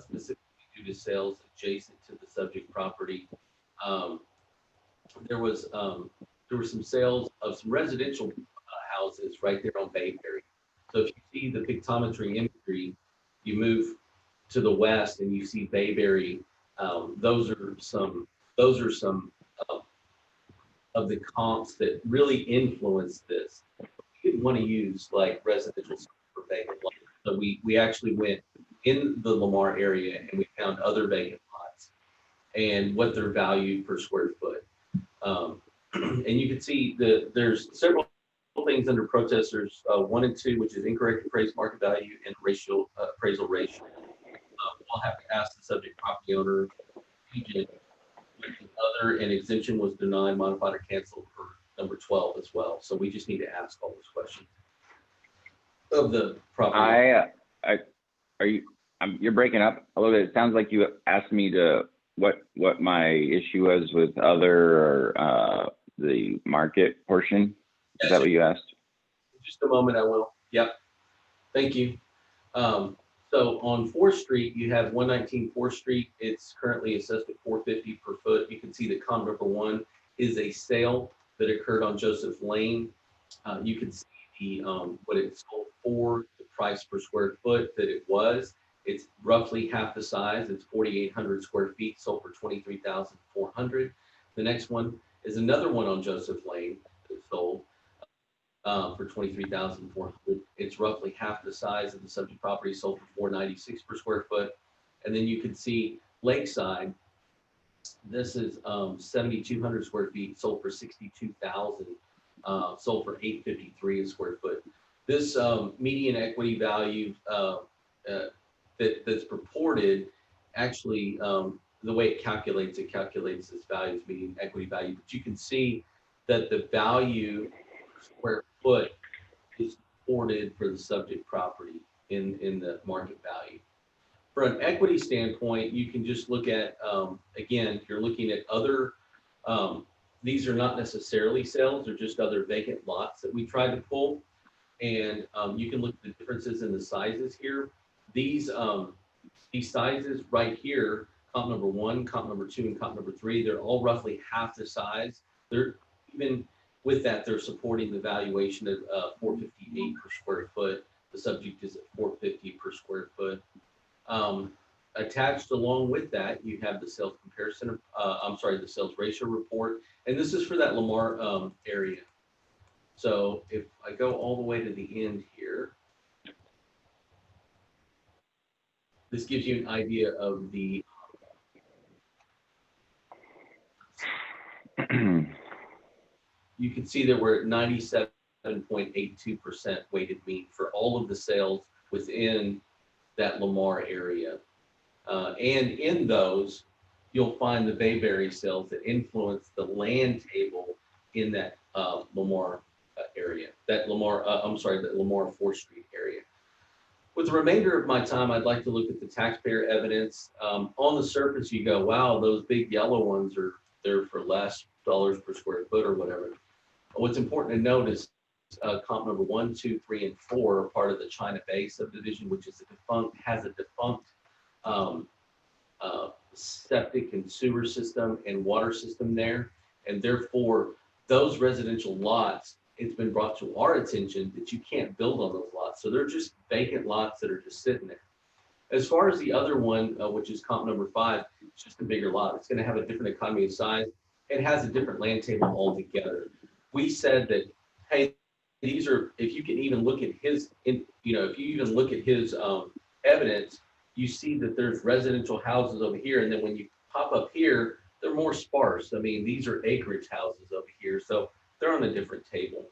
specifically due to sales adjacent to the subject property. There was some sales of some residential houses right there on Bayberry. So if you see the pictometry imagery, you move to the west and you see Bayberry. Those are some of the comps that really influenced this. We didn't want to use like residential for vacant lots. So we actually went in the Lamar area and we found other vacant lots and what they're valued per square foot. And you can see there's several things under protesters 1 and 2, which is incorrect appraised market value and appraisal ratio. We'll have to ask the subject property owner, agent, other, and exemption was denied, modified, or canceled for number 12 as well. So we just need to ask all those questions of the property. You're breaking up a little bit. It sounds like you asked me what my issue was with other or the market portion. Is that what you asked? Just a moment, I will. Yep. Thank you. So on 4th Street, you have 119 4th Street. It's currently assessed at $450 per foot. You can see that comp number 1 is a sale that occurred on Joseph Lane. You can see the what it sold for, the price per square foot that it was. It's roughly half the size. It's 4,800 square feet, sold for 23,400. The next one is another one on Joseph Lane that sold for 23,400. It's roughly half the size of the subject property, sold for 496 per square foot. And then you can see Lakeside. This is 7,200 square feet, sold for 62,000, sold for 853 a square foot. This median equity value that's purported, actually, the way it calculates this value as median equity value. But you can see that the value per square foot is reported for the subject property in the market value. From an equity standpoint, you can just look at, again, if you're looking at other, these are not necessarily sales, they're just other vacant lots that we tried to pull. And you can look at the differences in the sizes here. These sizes right here, comp number 1, comp number 2, and comp number 3, they're all roughly half the size. They're even with that, they're supporting the valuation of $458 per square foot. The subject is at $450 per square foot. Attached along with that, you have the sales comparison, the sales ratio report, and this is for that Lamar area. So if I go all the way to the end here, this gives you an idea of the you can see that we're at 97.82% weighted mean for all of the sales within that Lamar area. And in those, you'll find the Bayberry sales that influence the land table in that Lamar area, that Lamar 4th Street area. With the remainder of my time, I'd like to look at the taxpayer evidence. On the surface, you go, wow, those big yellow ones are there for less dollars per square foot or whatever. What's important to note is comp number 1, 2, 3, and 4 are part of the China Bay subdivision, which is has a defunct septic and sewer system and water system there. And therefore, those residential lots, it's been brought to our attention that you can't build on those lots. So they're just vacant lots that are just sitting there. As far as the other one, which is comp number 5, it's just a bigger lot. It's going to have a different economy of size. It has a different land table altogether. We said that, hey, these are, if you can even look at his, if you even look at his evidence, you see that there's residential houses over here. And then when you pop up here, they're more sparse. I mean, these are acreage houses over here. So they're on a different table.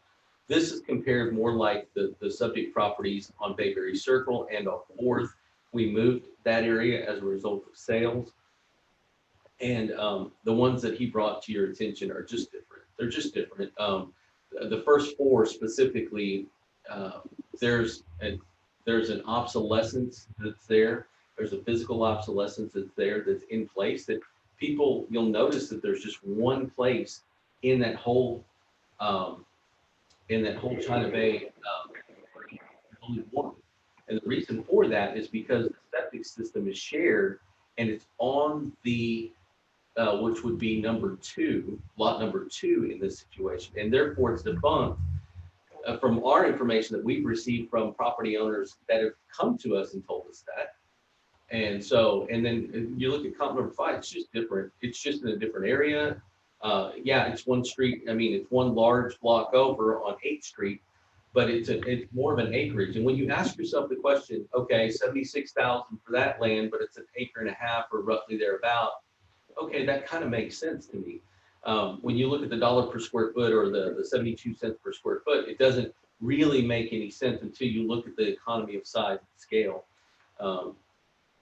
This is compared more like the subject properties on Bayberry Circle and on Fourth. We moved that area as a result of sales. And the ones that he brought to your attention are just different. They're just different. The first four specifically, there's an obsolescence that's there. There's a physical obsolescence that's there, that's in place, that people, you'll notice that there's just one place in that whole China Bay, only one. And the reason for that is because the septic system is shared, and it's on the which would be lot number two in this situation, and therefore it's defunct. From our information that we've received from property owners that have come to us and told us that. And so, and then you look at comp number 5, it's just different. It's just in a different area. Yeah, it's one street. I mean, it's one large block over on 8th Street, but it's more of an acreage. And when you ask yourself the question, okay, 76,000 for that land, but it's an acre and a half or roughly thereabout. Okay, that kind of makes sense to me. When you look at the dollar per square foot or the 72 cents per square foot, it doesn't really make any sense until you look at the economy of size and scale.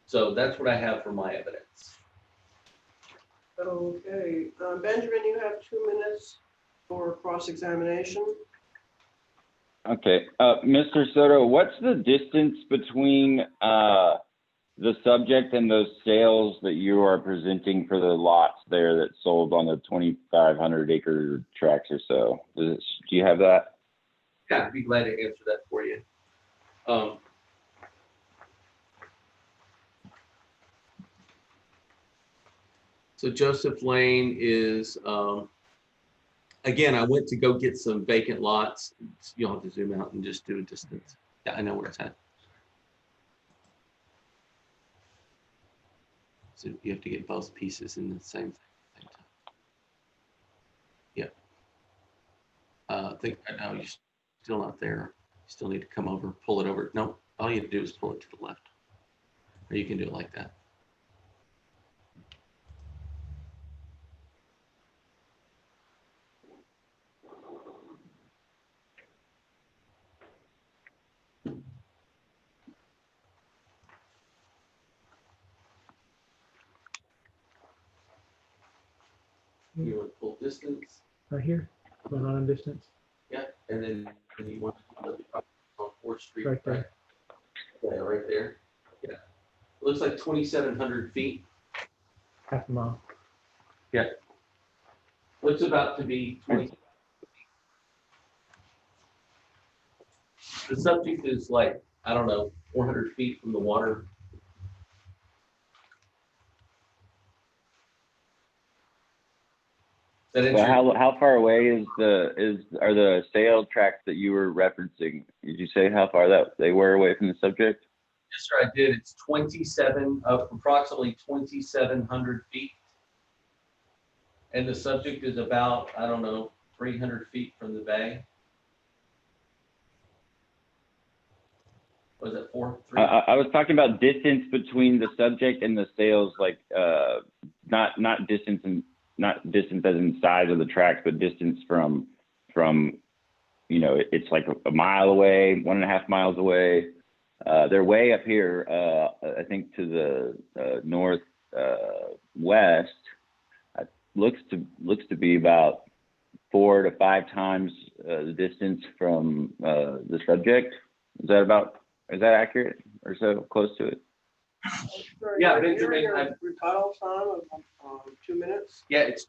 So that's what I have for my evidence. Okay, Benjamin, you have 2 minutes for cross-examination. Okay, Mr. Soto, what's the distance between the subject and those sales that you are presenting for the lots there that sold on the 2,500 acre tracts or so? Do you have that? Yeah, I'd be glad to answer that for you. So Joseph Lane is, again, I went to go get some vacant lots. You'll have to zoom out and just do a distance. Yeah, I know where it's at. So you have to get both pieces in the same time. Yeah. I think I know you're still not there. You still need to come over, pull it over. No, all you have to do is pull it to the left. Or you can do it like that. You want full distance. Right here, going on in distance, Yeah, and then you want to look on 4th Street. right there. Yeah, right there. Yeah. It looks like 2,700 feet. Half a mile. Yeah. Looks about to be 20. The subject is like, I don't know, 400 feet from the water. So how far away are the sale tracts that you were referencing? Did you say how far that they were away from the subject? Yes, sir, I did. It's approximately 2,700 feet. And the subject is about, I don't know, 300 feet from the bay. Was it 4? 3? I was talking about distance between the subject and the sales, like not distance as in size of the tracts, but distance from it's like a mile away, 1.5 miles away. They're way up here, I think to the northwest. Looks to be about 4 to 5 times the distance from the subject. Is that accurate or so close to it? Yeah, Benjamin. Rebuttal time of 2 minutes. Yeah, it's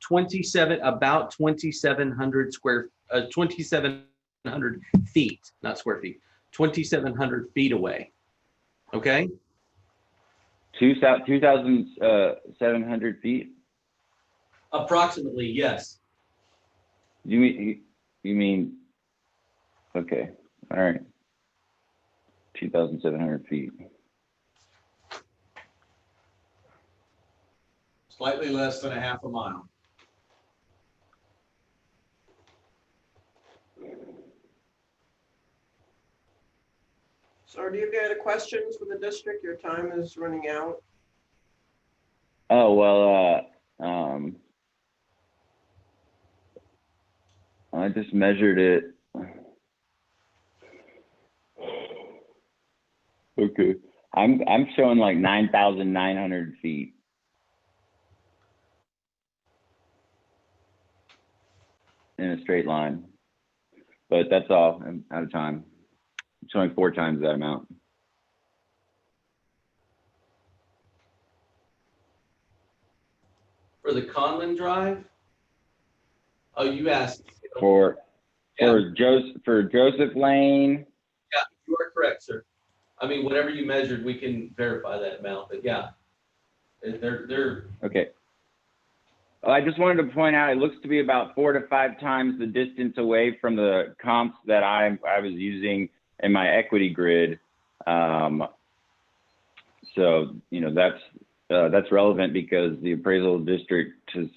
about 2,700 2,700 feet, not square feet, 2,700 feet away. Okay. 2,700 feet. Approximately, yes. You mean? Okay. All right. 2,700 feet. Slightly less than a half a mile. So do you have any questions for the district? Your time is running out. Oh, well, I just measured it. Okay. I'm showing like 9,900 feet. In a straight line. But that's all. I'm out of time. I'm showing 4 times that amount. For the Conlon Drive? Oh, you asked. For Yeah. Joseph Lane. Yeah, you are correct, sir. I mean, whatever you measured, we can verify that amount, but yeah. They're Okay. Well, I just wanted to point out, it looks to be about 4 to 5 times the distance away from the comps that I was using in my equity grid. So, you know, that's relevant because the appraisal district has,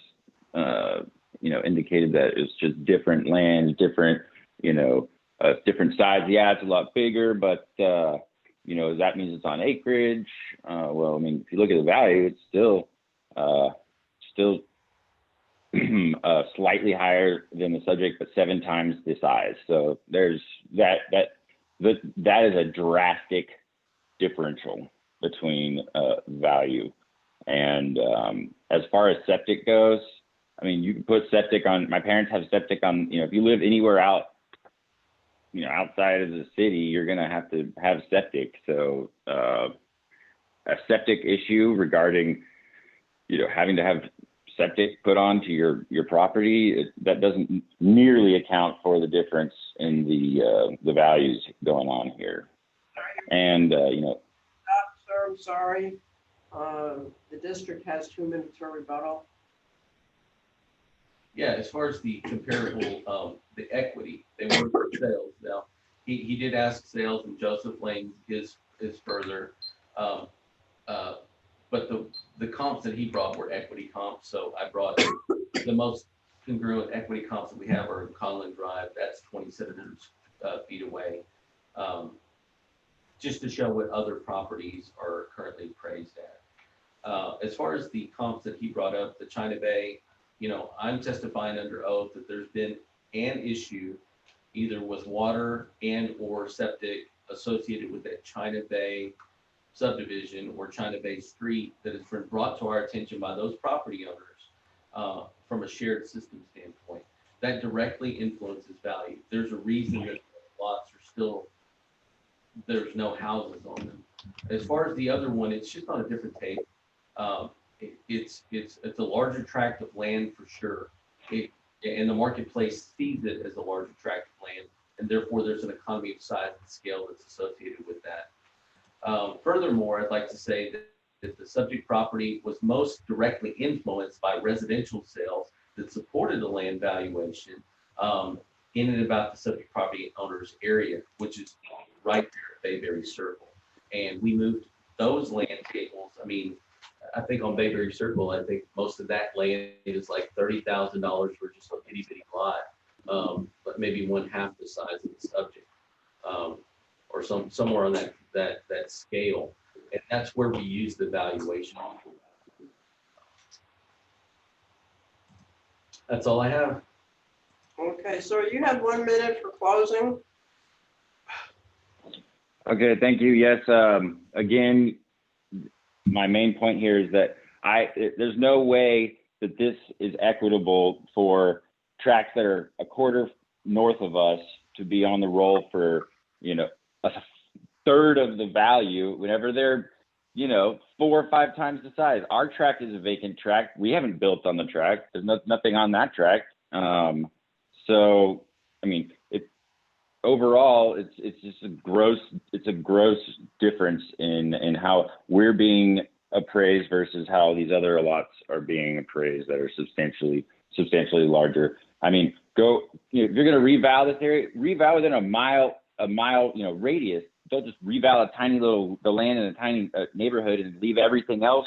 you know, indicated that it's just different lands, different, you know, different size. Yeah, it's a lot bigger, but, you know, that means it's on acreage. Well, I mean, if you look at the value, it's still slightly higher than the subject, but 7 times the size. So there's that is a drastic differential between value. And as far as septic goes, I mean, you can put septic on, my parents have septic on, you know, if you live anywhere out, you know, outside of the city, you're going to have septic. So a septic issue regarding, you know, having to have septic put onto your property, that doesn't nearly account for the difference in the values going on here. And, you know. Sir, I'm sorry. The district has 2 minutes for rebuttal. Yeah, as far as the comparable, the equity, they were for sales. Now, he did ask sales, and Joseph Lane is further. But the comps that he brought were equity comps. So I brought the most congruent equity comps that we have are in Conlon Drive. That's 2,700 feet away. Just to show what other properties are currently appraised at. As far as the comps that he brought up, the China Bay, you know, I'm testifying under oath that there's been an issue either with water and or septic associated with that China Bay subdivision or China Bay Street that has been brought to our attention by those property owners from a shared system standpoint. That directly influences value. There's a reason that lots are still, there's no houses on them. As far as the other one, it's just on a different tape. It's a larger tract of land for sure. And the marketplace sees it as a larger tract of land, and therefore there's an economy of size and scale that's associated with that. Furthermore, I'd like to say that the subject property was most directly influenced by residential sales that supported the land valuation in and about the subject property owner's area, which is right there at Bayberry Circle. And we moved those land tables. I mean, I think on Bayberry Circle, I think most of that land is like $30,000 for just a itty bitty lot, but maybe 1/2 the size of the subject, or somewhere on that scale. And that's where we use the valuation. That's all I have. Okay, so you have 1 minute for closing. Okay, thank you. Yes, again, my main point here is that there's no way that this is equitable for tracts that are a quarter north of us to be on the roll for, you know, a third of the value whenever they're, you know, 4 or 5 times the size. Our tract is a vacant tract. We haven't built on the tract. There's nothing on that tract. So, I mean, overall, it's just a gross difference in how we're being appraised versus how these other lots are being appraised that are substantially larger. I mean, if you're going to reval this area, reval within a mile, you know, radius. Don't just reval the land in a tiny neighborhood and leave everything else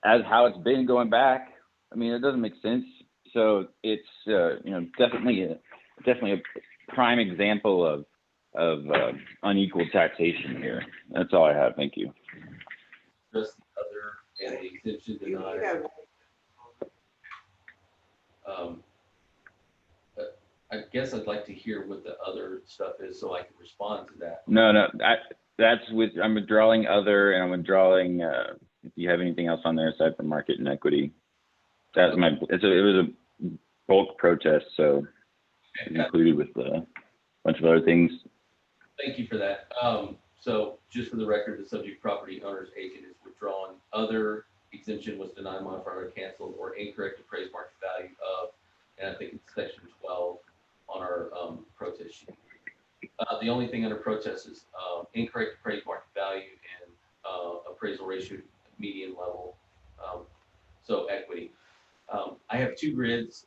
as how it's been going back. I mean, it doesn't make sense. So it's you know, definitely a prime example of unequal taxation here. That's all I have. Thank you. Just the other and the exemption denied. I guess I'd like to hear what the other stuff is so I can respond to that. No. I'm withdrawing other, and I'm withdrawing, if you have anything else on there aside from market and equity. It was a bulk protest, so it's included with a bunch of other things. Thank you for that. So just for the record, the subject property owner's agent is withdrawn. Other exemption was denied, modified, or canceled, or incorrect appraised market value of, and I think it's section 12 on our protest sheet. The only thing under protest is incorrect appraised market value and appraisal ratio median level. So equity. I have two grids.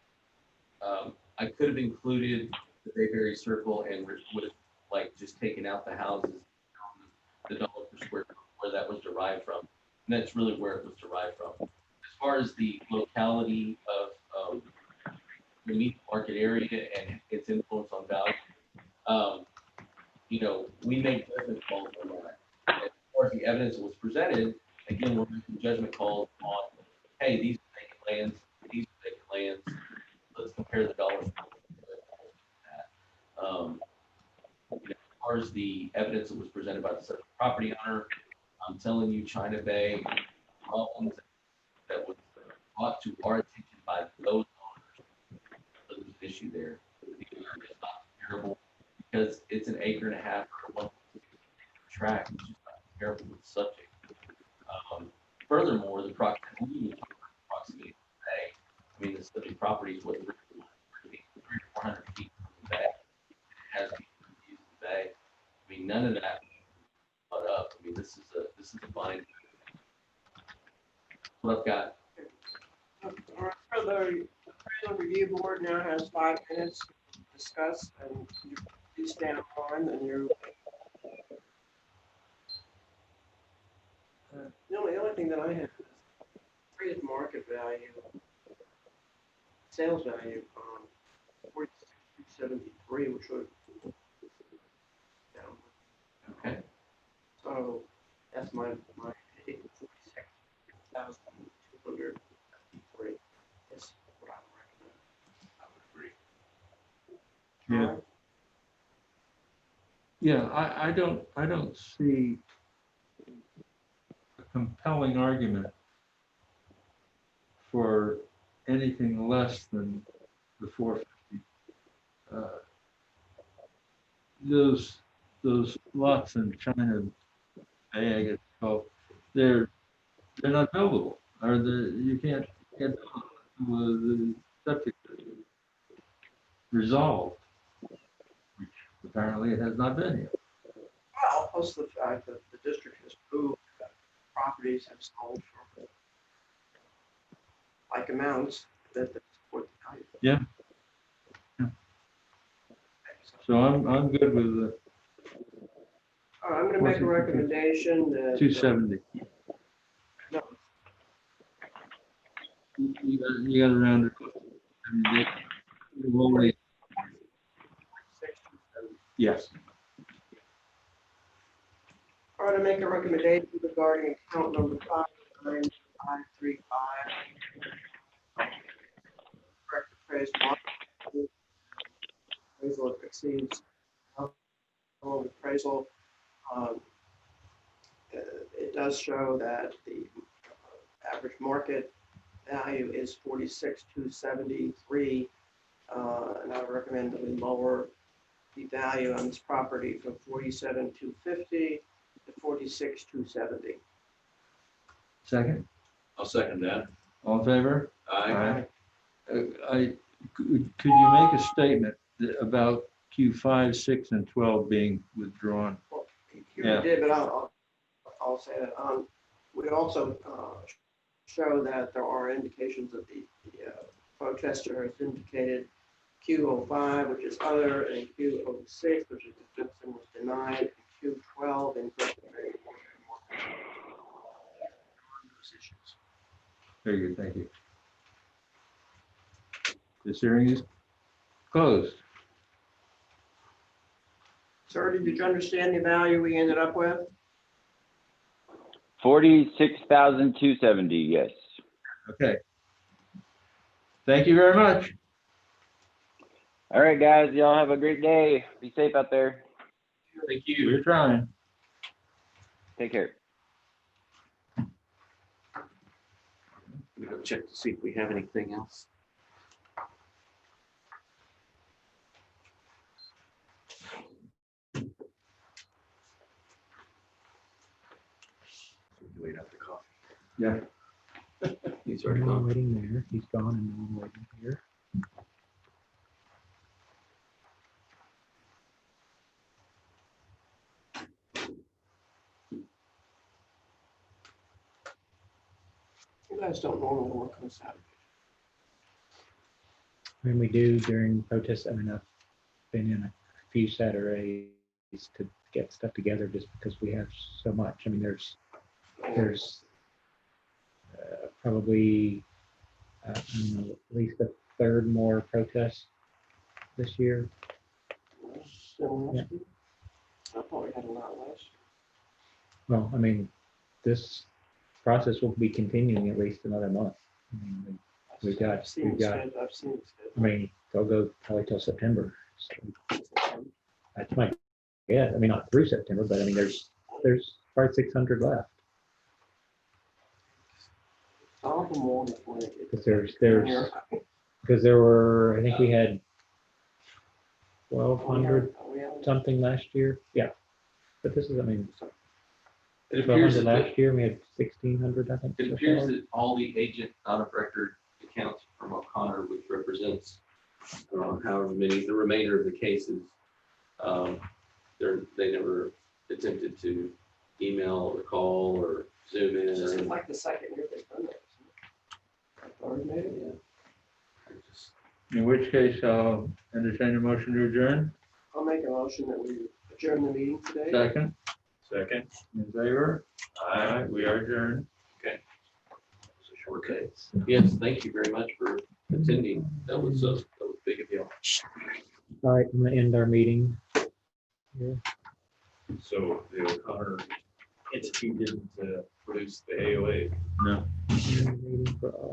I could have included the Bayberry Circle and would have like just taken out the houses, the dollar per square foot where that was derived from. And that's really where it was derived from. As far as the locality of the meat market area and its influence on value, you know, we make judgment calls on that. As far as the evidence that was presented, again, we're making judgment calls on, hey, these are vacant lands, these are vacant lands. Let's compare the dollars. As far as the evidence that was presented by the subject property owner, I'm telling you, China Bay, problems that was brought to our attention by those owners. So there's an issue there. It's not comparable because it's an acre and a half or 1 tract. It's just not comparable with the subject. Furthermore, the proximity to the bay. I mean, the subject property is what the 400 feet from the bay. It has people who use the bay. I mean, none of that put up. I mean, this is a fine. What I've got. All right, so the appraisal review board now has 5 minutes to discuss, and you please stand on, and you. The only thing that I have is appraised market value, sales value, 46,273, which would. Okay. So that's my 46,253 is what I would recommend. I would agree. Yeah, I don't see a compelling argument for anything less than the 450. Those lots in China Bay, I guess, called, they're not buildable, or you can't get the septic resolved, which apparently it has not been yet. Well, plus the fact that the district has proved that properties have sold for like amounts that support the value. Yeah. So I'm good with the All right, I'm going to make a recommendation that. 270. No, You got around it. Only, 6,270. yes. All right, I make a recommendation regarding account number 59535. Correct appraised market. Appraisal exceeds appraisal. It does show that the average market value is 46,273, and I would recommend that we lower the value on this property from 47,250 to 46,270. Second, I'll second that. all in favor? Aye. Could you make a statement about Q5, 6, and 12 being withdrawn? Well, you Yeah. did, but I'll say that. We also show that there are indications that the protester has indicated Q05, which is other, and Q06, which is defensive, was denied, and Q12 in those issues. Very good, thank you. This hearing is closed. Sir, did you understand the value we ended up with? 46,270, yes. Okay. Thank you very much. All right, guys, y'all have a great day. Be safe out there. Thank you. We're trying. Take care. Let me go check to see if we have anything else. Wait up the coffee. Yeah. He's already I'm gone. waiting there. He's gone and I'm waiting here. You guys don't normally work on Saturday. When we do during protests, I mean, I've been in a few Saturdays to get stuff together just because we have so much. I mean, there's probably, I don't know, at least a third more protests this year. Still Yeah. last year? I probably had a lot last year. Well, I mean, this process will be continuing at least another month. I mean, We've got- I've seen we've the got- schedule. I've seen the I schedule. mean, they'll go probably till September. So that's my, yeah, I mean, not through September, but I mean, there's probably 600 left. All the more before they get Because because there were, I think we had 1,200 something last year. Yeah. But this is, I mean, It appears 1,200 that last year, we had 1,600, I think. It so appears far. that all the agent out of record accounts from O'Connor, which represents however many, the remainder of the cases, they never attempted to email or call or Zoom in. It's Or just anything. like the second year they've done that. Third maybe, yeah. I just- In which case, I'll entertain a motion to adjourn. I'll make a motion that we adjourn the meeting today. Second. Second. In favor? Aye, we are adjourned. It's a short day. Yes, thank you very much for attending. That was big of you. All right, I'm gonna end our meeting. here. So the O'Connor entity didn't produce the AOA. No. Meeting for all.